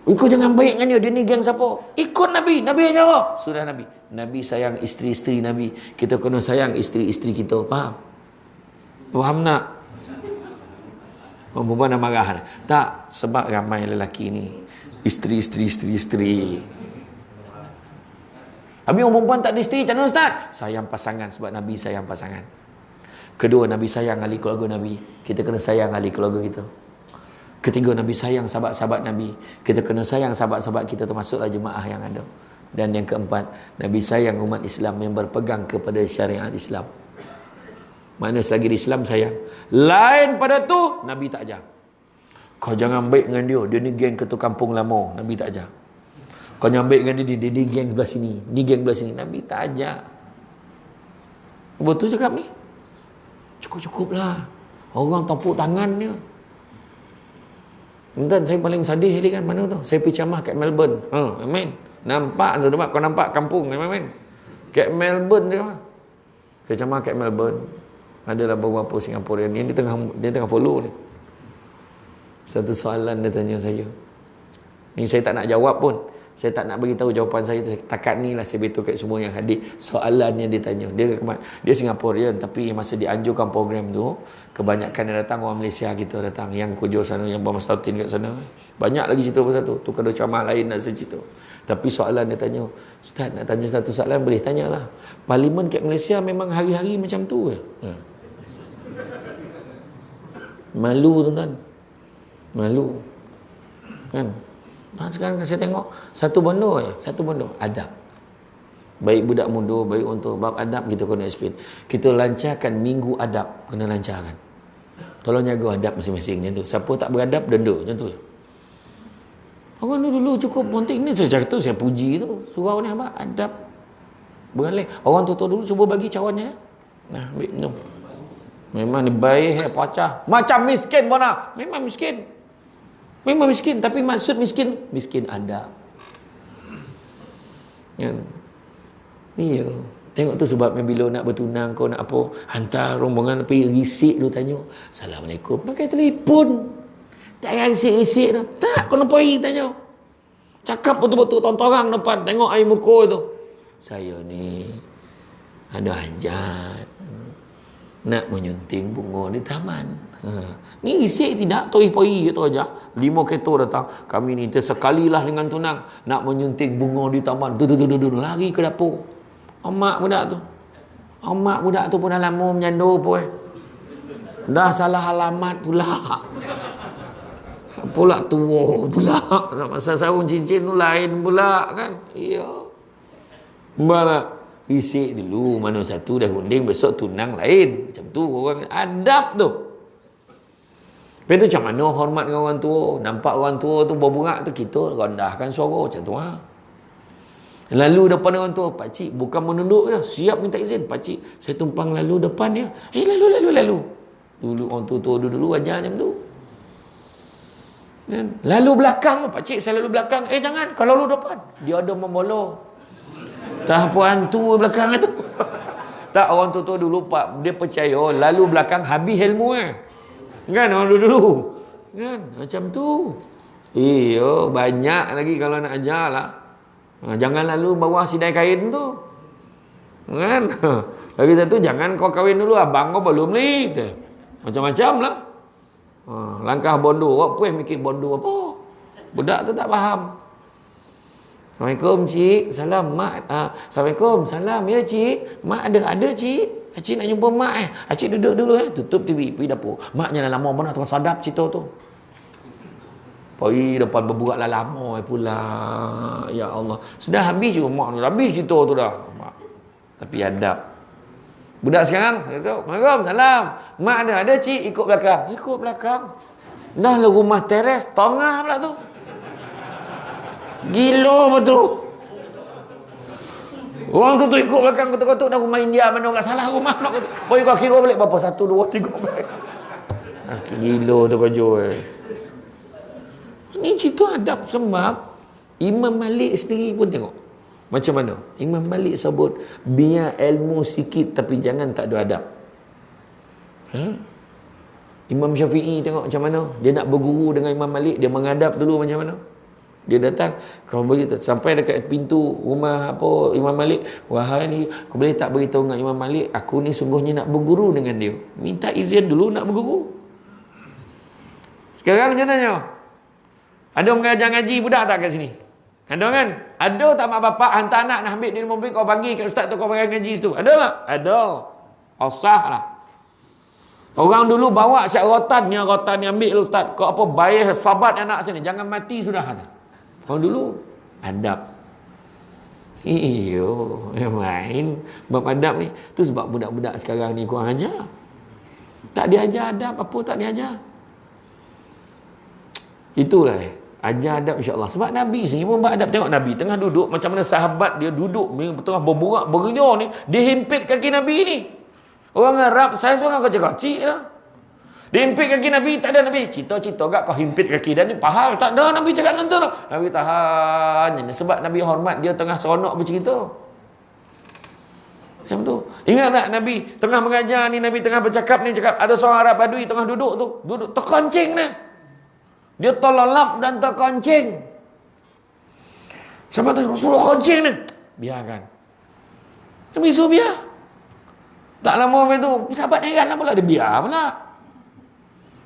Ikut jangan baik dengan dia ni geng siapa? Ikut Nabi aja apa? Sudah Nabi sayang isteri-isteri Nabi. Kita kena sayang isteri-isteri kita, faham? Faham tak? Perempuan dah marah. Tak, sebab ramai lelaki ni isteri. Habis orang perempuan tak ada isteri, macam mana Ustaz? Sayang pasangan, sebab Nabi sayang pasangan. Kedua, Nabi sayang ahli keluarga Nabi. Kita kena sayang ahli keluarga kita. Ketiga, Nabi sayang sahabat-sahabat Nabi. Kita kena sayang sahabat-sahabat kita, termasuklah jemaah yang ada. Dan yang keempat, Nabi sayang umat Islam yang berpegang kepada syariat Islam. Mana selagi di Islam sayang. Lain pada tu, Nabi tak ajar. Kau jangan baik dengan dia ni geng ketua kampung lama. Nabi tak ajar. Kau jangan baik dengan dia ni geng sebelah sini, ni geng sebelah sini. Nabi tak ajar. Betul cakap ni? Cukup-cukup lah. Orang topuk tangan dia. Dan saya paling sedih sekali kan, mana tu? Saya pergi ceramah kat Melbourne. Amin. Nampak saudara, kau nampak kampung kan, amin. Kat Melbourne je. Saya ceramah kat Melbourne. Adalah beberapa Singaporean yang dia tengah follow ni. Satu soalan dia tanya saya. Ni saya tak nak jawab pun. Saya tak nak beritahu jawapan saya. Takat ni lah saya beritahu kat semua yang hadir. Soalan yang dia tanya. Dia Singaporean, tapi masa dianjurkan program tu, kebanyakan yang datang orang Malaysia kita datang. Yang kerja sana, yang bermastautin kat sana. Banyak lagi cerita pasal tu. Tu kena ceramah lain nak cerita. Tapi soalan dia tanya, Ustaz nak tanya satu soalan, boleh tanyalah. Parlimen kat Malaysia memang hari-hari macam tu ke? Malu tuan-tuan. Malu. Kan? Sekarang saya tengok satu benda adab. Baik budak muda, baik untuk bab adab, kita kena explain. Kita lancarkan minggu adab, kena lancarkan. Tolong jaga adab masing-masing macam tu. Siapa tak beradab, denda macam tu. Orang dulu cukup penting ni, saya cakap tu, saya puji tu. Surau ni apa? Adab. Beralih. Orang tua-tua dulu cuba bagi cawannya. Nah, ambil minum. Memang ni baik, pacah. Macam miskin pun lah. Memang miskin. Memang miskin, tapi maksud miskin adab. Kan? Iya. Tengok tu sebabnya bila nak bertunang, kau nak apa, hantar rombongan pergi risik dulu tanya, Assalamualaikum, pakai telefon. Tak payah risik-risik tu. Tak, kau nak pergi tanya. Cakap betul-betul tontorang depan, tengok air muka tu. saya ni ada hajat nak menyunting bunga di taman. Ni risik tidak? Toih-poih tu aja. 5 kereta datang. Kami ni tersekalilah dengan tunang nak menyunting bunga di taman. Lari ke dapur. Amak budak tu pun dah lama menyandu pun. Dah salah alamat pula. Pula tua pula. Masa sarung cincin tu lain pula kan. Ya. Malah risik dulu, mana satu dah gunting, besok tunang lain. Macam tu orang adab tu. Lepas tu macam mana hormat dengan orang tua? Nampak orang tua tu berburak tu, kita rendahkan suara macam tu ha. Lalu depan orang tua, pakcik bukan menunduk je, siap minta izin. Pakcik, saya tumpang lalu depan dia. Lalu. Dulu orang tua dulu ajar macam tu. Lalu belakang, pakcik saya lalu belakang. Jangan, kalau lalu depan, dia ada memolong. Tak apa hantu belakang tu. Tak, orang tua dulu Pak, dia percaya lalu belakang habis ilmu kan orang dulu kan macam tu. Banyak lagi kalau nak ajar lah. Jangan lalu bawah sidai kain tu kan. Lagi satu, jangan kau kahwin dulu, abang kau belum ni. Macam-macam lah. Langkah bondo, apa yang mikir bondo apa? Budak tu tak faham. Assalamualaikum cik, salam mak. Assalamualaikum, salam ya cik. Mak ada cik. Cik nak jumpa mak cik duduk dulu tutup TV, pergi dapur. Maknya dah lama mana tengah sadap cerita tu. Pergi depan berbuat lah lama pula. Ya Allah. Sudah habis juga mak, habis cerita tu dah. Mak. Tapi adab. Budak sekarang, Assalamualaikum, salam. Mak ada cik, ikut belakang. Dah lah rumah teres, tengah pula tu. Gila betul. Orang tu ikut belakang kotak-kotak dah rumah India mana pula salah rumah pula. Boy kau kira balik berapa? 1 2 3 4. Gila tu kau jual. Ni cerita adab sebab Imam Malik sendiri pun tengok. Macam mana? Imam Malik sebut biar ilmu sikit tapi jangan tak ada adab. Imam Syafi'i tengok macam mana? Dia nak berguru dengan Imam Malik, dia mengadap dulu macam mana? Dia datang, kau beritahu sampai dekat pintu rumah Imam Malik. Wahai ni, kau boleh tak beritahu dengan Imam Malik, aku ni sungguhnya nak berguru dengan dia. Minta izin dulu nak berguru. Sekarang je tanya, ada mengajar ngaji budak tak kat sini? Ada kan? Ada tak mak bapak hantar anak nak ambil di mobil, kau bagi kat ustaz tu, kau bagi ngaji situ? Ada tak? Ada. Usah lah. Orang dulu bawa rotan ni ambil ustaz. Kau apa bayar sahabat anak sini, jangan mati sudah. Orang dulu adab. Main bab adab ni. Tu sebab budak-budak sekarang ni kurang ajar. Tak diajar adab, apa tak diajar. Itulah ajar adab insya-Allah. Sebab Nabi sendiri pun beradab. Tengok Nabi tengah duduk, macam mana sahabat dia duduk tengah berburak beria ni, dia himpit kaki Nabi ni. Orang Arab saya seorang kecil-kecil lah. Dia himpit kaki Nabi, tak ada Nabi. Cita-cita gak kau himpit kaki dan ni pahal. Tak ada Nabi cakap nanti lah. Nabi tahan. Sebab Nabi hormat, dia tengah seronok bercerita. Macam tu. Ingat tak Nabi tengah mengajar ni, Nabi tengah bercakap ni, cakap ada seorang Arab Badui tengah duduk tu. Duduk terkoncing ni. Dia terlelap dan terkoncing. Siapa tanya Rasulullah koncing ni? Biarkan. Nabi suruh biar. Tak lama lepas tu, sahabat heran lah pula, dia biar pula.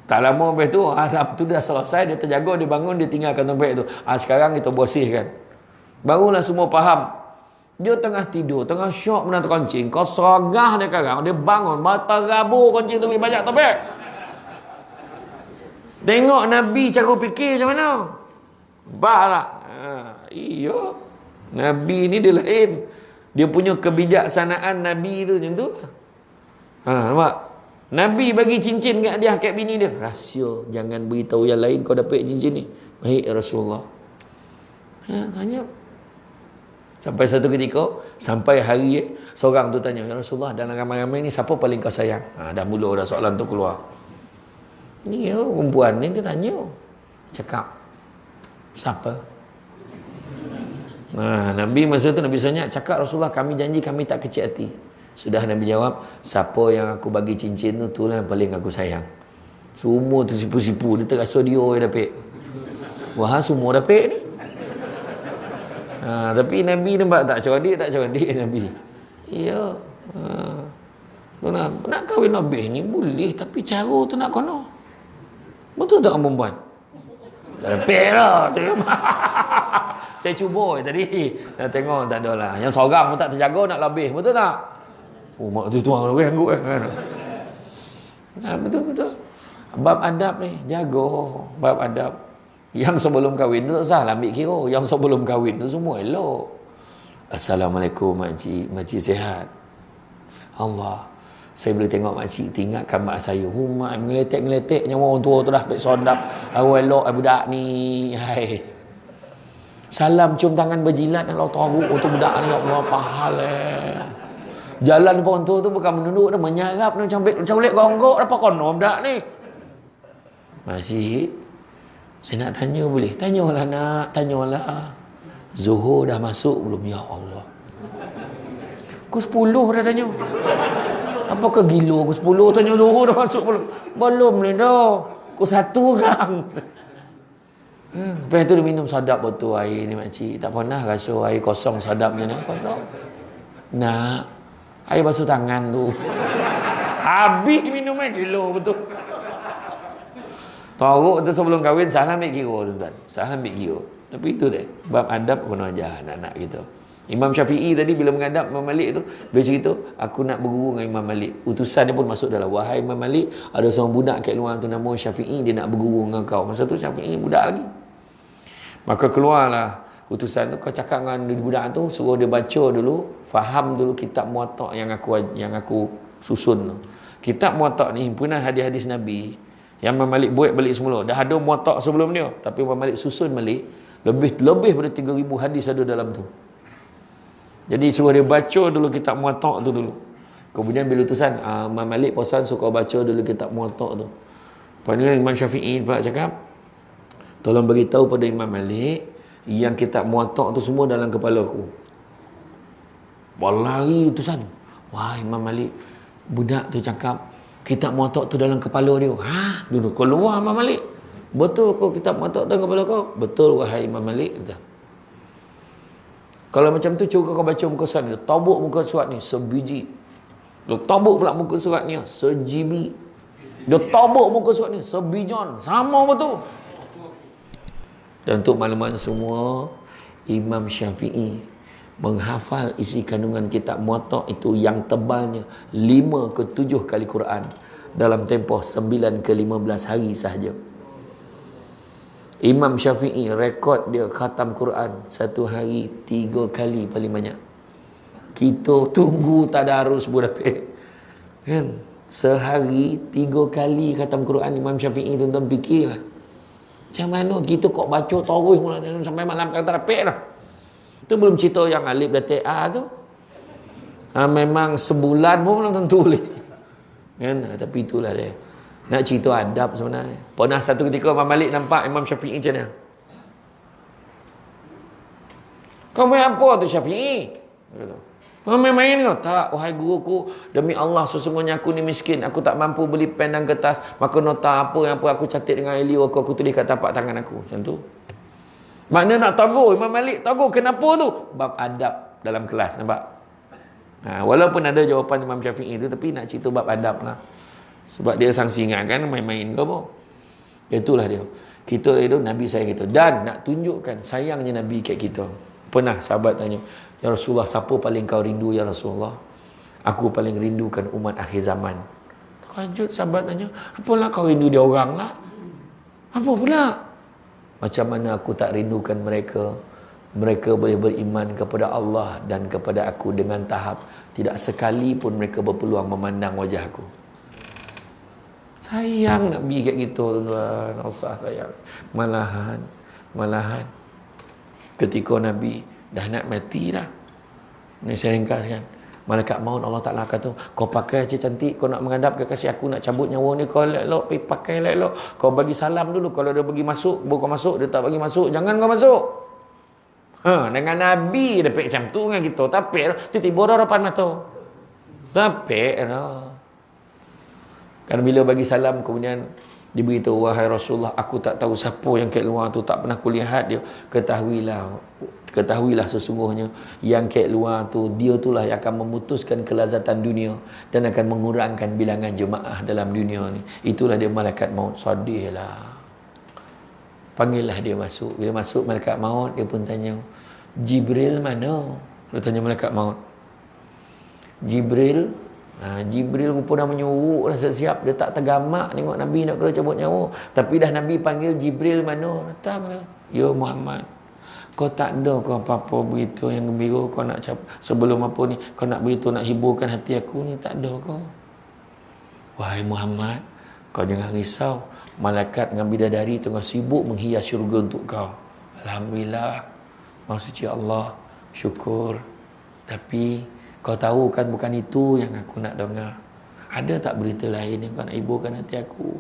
Tak lama lepas tu, Arab tu dah selesai, dia terjaga, dia bangun, dia tinggalkan tempat tu. Sekarang kita bersihkan. Barulah semua faham. Dia tengah tidur, tengah syok benda terkoncing. Kau seragah dia sekarang, dia bangun, mata rabu koncing tu lebih banyak tempat. Tengok Nabi cara fikir macam mana. Bah tak? Iya. Nabi ni dia lain. Dia punya kebijaksanaan Nabi tu macam tu. Nampak? Nabi bagi cincin kat dia, kat bini dia. Rahsia. Jangan beritahu yang lain kau dapat cincin ni. Baik Rasulullah. Tanya. Sampai satu ketika, sampai hari seorang tu tanya, ya Rasulullah, dalam ramai-ramai ni siapa paling kau sayang? Dah mula dah soalan tu keluar. Ni perempuan ni dia tanya. Cakap. Siapa? Nabi masa tu Nabi Sonyak cakap, Rasulullah kami janji kami tak kecil hati. Sudah Nabi jawab, siapa yang aku bagi cincin tu, itulah yang paling aku sayang. Semua tersipu-sipu, dia terasa dia yang dapat. Wah, semua dapat ni. Tapi Nabi nampak tak cerdik Nabi. Ya. Tu nak kahwin Nabi ni boleh, tapi cara tu nak kono. Betul tak perempuan? Tak ada pek lah. Saya cuba tadi. Tengok tak ada lah. Yang seorang pun tak terjaga nak lebih. Betul tak? Mak tu tuang orang anggut kan. Betul. Bab adab ni jaga. Bab adab. Yang sebelum kahwin tu tak usah lah ambil kira. Yang sebelum kahwin tu semua elok. Assalamualaikum makcik. Makcik sihat? Allah. Saya boleh tengok makcik tinggalkan mak saya. Mak ngeletek nyawa orang tua tu dah baik sondap. Aku elok budak ni. Hai. Salam cium tangan berjilat Allah tahu untuk budak ni. Allah pahal Jalan pun tu bukan menunduk dah, menyarap dah macam boleh gonggok apa kono budak ni. Masih saya nak tanya boleh? Tanyalah nak, tanyalah. Zuhur dah masuk belum? Ya Allah. Pukul 10 dah tanya. Apakah gila pukul 10 tanya Zuhur dah masuk belum? Belum ni dah. Pukul 1 kan. Lepas tu dia minum sadap betul air ni makcik. Tak pernah rasa air kosong sadap ni. Kosong. Nak. Air basuh tangan tu. Habis minum air gila betul. Teruk tu sebelum kahwin salah ambil kira tuan-tuan. Salah ambil kira. Tapi itu deh. Bab adab kena ajar anak-anak kita. Imam Syafi'i tadi bila menghadap Imam Malik tu, dia cerita, aku nak berguru dengan Imam Malik. Utusan dia pun masuk dalam, wahai Imam Malik, ada seorang budak kat luar tu nama Syafi'i, dia nak berguru dengan kau. Masa tu Syafi'i budak lagi. Maka keluarlah utusan tu, kau cakap dengan budak tu, suruh dia baca dulu, faham dulu kitab Muwatta' yang aku susun tu. Kitab Muwatta' ni himpunan hadis-hadis Nabi yang Imam Malik buat balik semula. Dah ada Muwatta' sebelum dia, tapi Imam Malik susun balik lebih pada 3,000 hadis ada dalam tu. Jadi suruh dia baca dulu kitab Muwatta' tu dulu. Kemudian bila utusan Imam Malik pesan suka baca dulu kitab Muwatta' tu. Lepas Imam Syafi'i pula cakap, tolong beritahu pada Imam Malik yang kitab Muwatta' tu semua dalam kepala aku. Lari utusan. Wah, Imam Malik, budak tu cakap kitab Muwatta' tu dalam kepala dia. Dulu keluar Imam Malik. Betul kau kitab Muwatta' dalam kepala kau? Betul wahai Imam Malik. Kata. Kalau macam tu cuba kau baca muka surat ni. Tabuk muka surat ni sebiji. Dia tabuk pula muka surat ni sejibi. Dia tabuk muka surat ni sebijon. Sama betul. Dan untuk makluman semua, Imam Syafi'i menghafal isi kandungan kitab Muwatta' itu yang tebalnya 5 ke 7 kali Quran dalam tempoh 9 ke 15 hari sahaja. Imam Syafi'i rekod dia khatam Quran satu hari 3 kali paling banyak. Kita tunggu tadarus berapa kan? Sehari 3 kali khatam Quran Imam Syafi'i, tuan-tuan fikirlah. Macam mana kita kok baca taruh sampai malam kata rapek dah. Tu belum cerita yang alif dan ta tu. Memang sebulan pun belum tentu boleh. Kan? Tapi itulah dia. Nak cerita adab sebenarnya. Pernah satu ketika Imam Malik nampak Imam Syafi'i macam mana? Kau main apa tu Syafi'i? Kau main-main kau? Tak, wahai guruku, demi Allah sesungguhnya aku ni miskin. Aku tak mampu beli pen dan kertas. Maka nota apa yang aku catat dengan elio aku tulis kat tapak tangan aku. Macam tu. Makna nak tagur Imam Malik, tagur kenapa tu? Bab adab dalam kelas, nampak? Walaupun ada jawapan Imam Syafi'i tu, tapi nak cerita bab adab lah. Sebab dia sanksi ingatkan main-main ke apa. Itulah dia. Kita itu Nabi sayang kita. Dan nak tunjukkan sayangnya Nabi kat kita. Pernah sahabat tanya, ya Rasulullah, siapa paling kau rindu ya Rasulullah? Aku paling rindukan umat akhir zaman. Terkejut sahabat tanya, apalah kau rindu dia orang lah? Apa pula? Macam mana aku tak rindukan mereka? Mereka boleh beriman kepada Allah dan kepada aku dengan tahap tidak sekali pun mereka berpeluang memandang wajah aku. Sayang Nabi kat kita, tuan-tuan. Allah sayang. Malahan ketika Nabi dah nak mati dah. Ini saya ringkaskan. Malaikat maut Allah Ta'ala kata, kau pakai je cantik, kau nak menghadap ke kasih aku nak cabut nyawa ni, kau elok, pergi pakai elok. Kau bagi salam dulu, kalau dia bagi masuk, baru kau masuk. Dia tak bagi masuk, jangan kau masuk. Dengan Nabi dia macam tu dengan kita. Tapi tiba-tiba dah depan mata. Tapi kan bila bagi salam kemudian Dia beritahu, wahai Rasulullah, aku tak tahu siapa yang kat luar tu, tak pernah kulihat dia. Ketahuilah sesungguhnya yang kat luar tu, dia itulah yang akan memutuskan kelazatan dunia dan akan mengurangkan bilangan jemaah dalam dunia ni. Itulah dia malaikat maut. Sedih lah. Panggillah dia masuk. Bila masuk malaikat maut, dia pun tanya, Jibril mana? Dia tanya malaikat maut. Jibril pun dah menyuruh dah siap. Dia tak tergamak tengok Nabi nak kena cabut nyawa. Tapi dah Nabi panggil, Jibril mana? Datang lah. Ya Muhammad, kau tak ada kau apa-apa berita yang gembira, kau nak sebelum apa ni, kau nak berita nak hiburkan hati aku ni, tak ada kau. Wahai Muhammad, kau jangan risau. Malaikat dengan bidadari tengah sibuk menghias syurga untuk kau. Alhamdulillah. Maksudnya Allah, syukur. Tapi kau tahu kan bukan itu yang aku nak dengar. Ada tak berita lain yang kau nak hiburkan hati aku?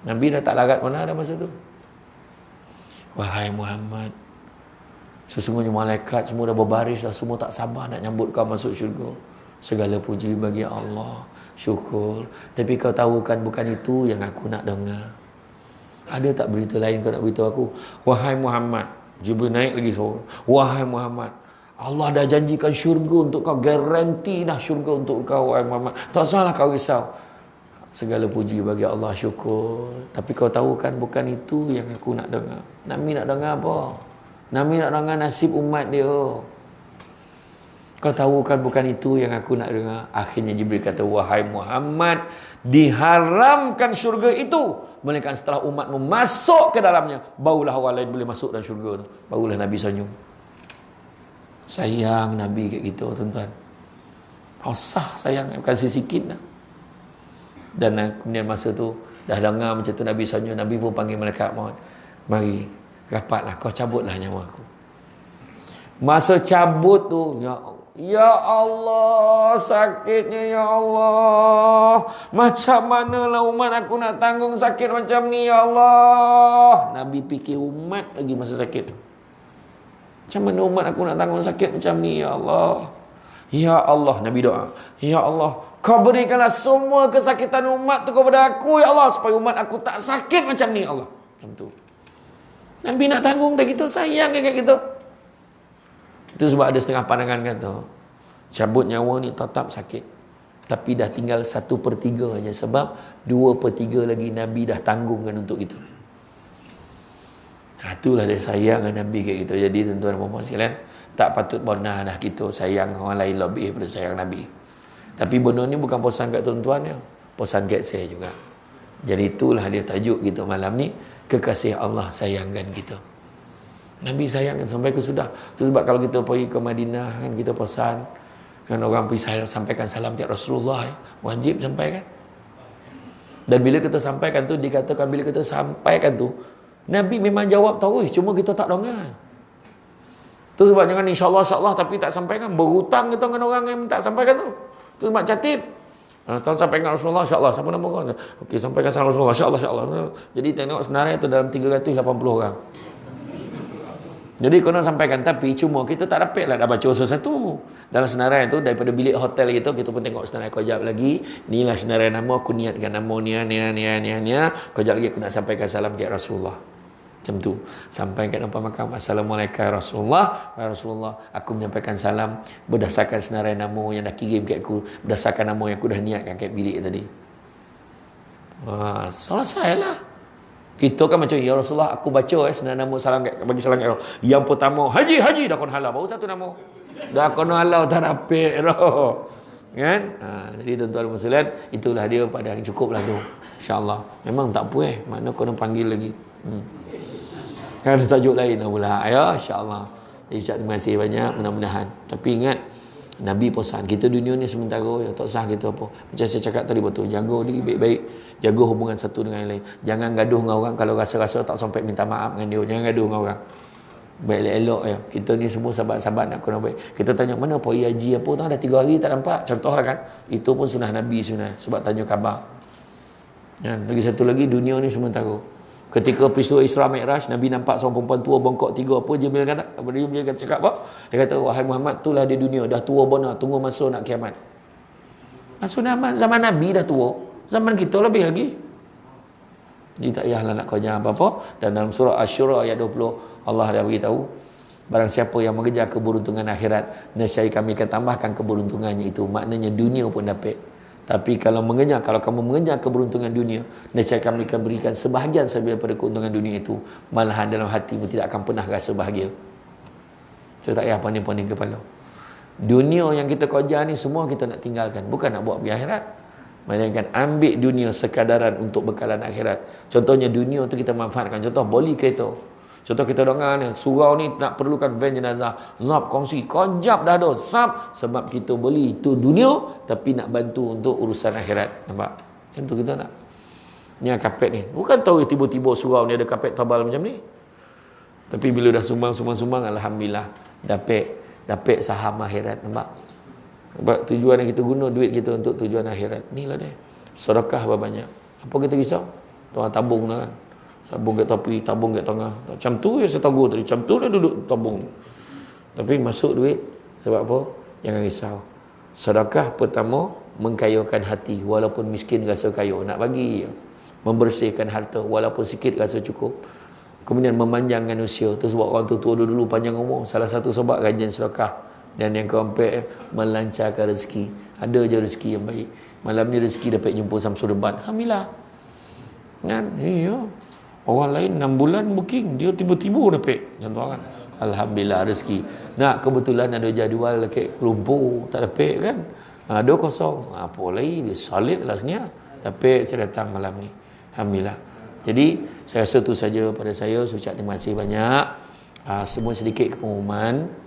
Nabi dah tak larat mana dah masa tu. Wahai Muhammad, sesungguhnya malaikat semua dah berbaris dah, semua tak sabar nak nyambut kau masuk syurga. Segala puji bagi Allah, syukur. Tapi kau tahu kan bukan itu yang aku nak dengar. Ada tak berita lain kau nak beritahu aku? Wahai Muhammad, Jibril naik lagi suara. Wahai Muhammad, Allah dah janjikan syurga untuk kau, garanti dah syurga untuk kau, wahai Muhammad. Tak salah kau risau. Segala puji bagi Allah, syukur. Tapi kau tahu kan bukan itu yang aku nak dengar. Nabi nak dengar apa? Nabi nak dengar nasib umat dia. Kau tahu kan bukan itu yang aku nak dengar. Akhirnya Jibril kata, wahai Muhammad, diharamkan syurga itu, melainkan setelah umatmu masuk ke dalamnya, barulah orang lain boleh masuk dalam syurga tu. Barulah Nabi senyum. Sayang Nabi kayak gitu, tuan-tuan. Usah sayang, kasih sikit dah. Dan kemudian masa tu dah dengar macam tu Nabi senyum, Nabi pun panggil malaikat maut. Mari, rapatlah, kau cabutlah nyawa aku. Masa cabut tu, ya Allah, sakitnya ya Allah. Macam manalah umat aku nak tanggung sakit macam ni ya Allah. Nabi fikir umat lagi masa sakit. Macam mana umat aku nak tanggung sakit macam ni ya Allah. Ya Allah, Nabi doa, ya Allah, kau berikanlah semua kesakitan umat tu kepada aku ya Allah, supaya umat aku tak sakit macam ni ya Allah. Macam tu Nabi nak tanggung tak gitu, sayang kayak gitu. Itu sebab ada setengah pandangan kata cabut nyawa ni tetap sakit, tapi dah tinggal 1/3 aja, sebab 2/3 lagi Nabi dah tanggungkan untuk itu. Itulah dia sayang dengan Nabi kayak gitu. Jadi tuan-tuan dan puan-puan sekalian, tak patut benar dah kita sayang orang lain lebih daripada sayang Nabi. Tapi benda ni bukan pesan kat tuan-tuan ya, pesan kat saya juga. Jadi itulah dia tajuk kita malam ni, kekasih Allah sayangkan kita. Nabi sayangkan sampai ke sudah. Itu sebab kalau kita pergi ke Madinah kan, kita pesan kan, orang pergi sampaikan salam kepada Rasulullah ya, wajib sampaikan. Dan bila kita sampaikan tu, dikatakan bila kita sampaikan tu, Nabi memang jawab tahu, cuma kita tak dengar. Tu sebab jangan insya-Allah tapi tak sampaikan, berhutang kita dengan orang yang tak sampaikan tu. Tu sebab catip. Tuan sampaikan Rasulullah insya-Allah, siapa nama kau? Okey, sampaikan salam Rasulullah insya-Allah. Jadi tengok senarai tu dalam 380 orang. Jadi kau nak sampaikan, tapi cuma kita tak dapat lah dah baca satu-satu. Dalam senarai tu, daripada bilik hotel kita pun tengok senarai. Kau jawab lagi, inilah senarai nama, aku niatkan nama ni. Kau jawab lagi, aku nak sampaikan salam kepada Rasulullah. Macam tu. Sampaikan apa makam, Assalamualaikum Rasulullah. Rasulullah, aku menyampaikan salam berdasarkan senarai nama yang dah kirim kat aku, berdasarkan nama yang aku dah niatkan kat bilik tadi. Selesailah. Kita kan macam, ya Rasulullah, aku baca senarai nama salam bagi salam kat kau. Yang pertama, haji dah kon halau, baru satu nama. Dah kon halau tak dapat dah. Kan? Jadi tuan-tuan muslimin, itulah dia pada yang cukuplah tu. Insya-Allah. Memang tak apa mana kena panggil lagi. Kan ada tajuk lain pula. Ya, insya-Allah. Jadi ucap terima kasih banyak, mudah-mudahan. Tapi ingat, Nabi pesan kita dunia ni sementara ya, tak sah kita apa. Macam saya cakap tadi betul, jaga diri baik-baik, jaga hubungan satu dengan yang lain. Jangan gaduh dengan orang kalau rasa-rasa tak sampai minta maaf dengan dia. Jangan gaduh dengan orang. Baik elok ya. Kita ni semua sahabat-sahabat nak kena baik. Kita tanya mana Pak Haji apa tu, dah 3 hari tak nampak. Contohlah kan. Itu pun sunnah Nabi sunnah, sebab tanya khabar. Dan lagi satu lagi, dunia ni sementara. Ketika peristiwa Isra Mi'raj, Nabi nampak seorang perempuan tua bongkok 3 apa je bila kata? Dia kata cakap apa? Dia kata, wahai Muhammad, itulah dia dunia, dah tua benar, tunggu masa nak kiamat. Masa zaman Nabi dah tua, zaman kita lebih lagi. Jadi tak payahlah nak kerja apa-apa. Dan dalam surah Asy-Syura ayat 20 Allah dah beritahu, barang siapa yang mengejar keberuntungan akhirat, nescaya kami akan tambahkan keberuntungannya itu. Maknanya dunia pun dapat. Tapi kalau kamu mengejar keberuntungan dunia, nescaya kami akan berikan sebahagian daripada keuntungan dunia itu. Malahan dalam hatimu tidak akan pernah rasa bahagia. So tak payah paning-paning kepala. Dunia yang kita kejar ni semua kita nak tinggalkan, bukan nak buat pergi akhirat. Melainkan ambil dunia sekadaran untuk bekalan akhirat. Contohnya dunia tu kita manfaatkan. Contoh boli kereta. Contoh kita dengar ni, surau ni nak perlukan van jenazah. Zap kongsi. Kojap dah ada. Zap. Sebab kita beli itu dunia, tapi nak bantu untuk urusan akhirat. Nampak? Macam tu kita nak. Ni kapet ni. Bukan tahu tiba-tiba surau ni ada kapet tabal macam ni. Tapi bila dah sumbang, alhamdulillah. Dapat saham akhirat. Nampak? Sebab tujuan yang kita guna duit kita untuk tujuan akhirat. Inilah dia. Sedekah banyak. Apa kita risau? Tuan tabung dah kan. Tabung kat tepi, tabung kat tengah. Macam tu yang saya tahu tadi. Macam tu dia duduk tabung. Tapi masuk duit. Sebab apa? Jangan risau. Sedekah pertama, mengkayakan hati. Walaupun miskin rasa kaya. Nak bagi. Membersihkan harta. Walaupun sikit rasa cukup. Kemudian memanjangkan usia. Itu sebab orang tua dulu panjang umur. Salah satu sebab rajin sedekah. Dan yang keempat, melancarkan rezeki. Ada je rezeki yang baik. Malam ni rezeki dapat jumpa Samsul Debat. Alhamdulillah. Kan? Iya. Orang lain 6 bulan booking, dia tiba-tiba dapat. Contoh kan. Alhamdulillah rezeki. Nak kebetulan ada jadual dekat Lumpur, tak dapat kan? Ada kosong. Apa lagi? Dia solid lah sebenarnya. Dapat saya datang malam ni. Alhamdulillah. Jadi, saya rasa tu saja pada saya. Saya ucap terima kasih banyak. Semua sedikit pengumuman.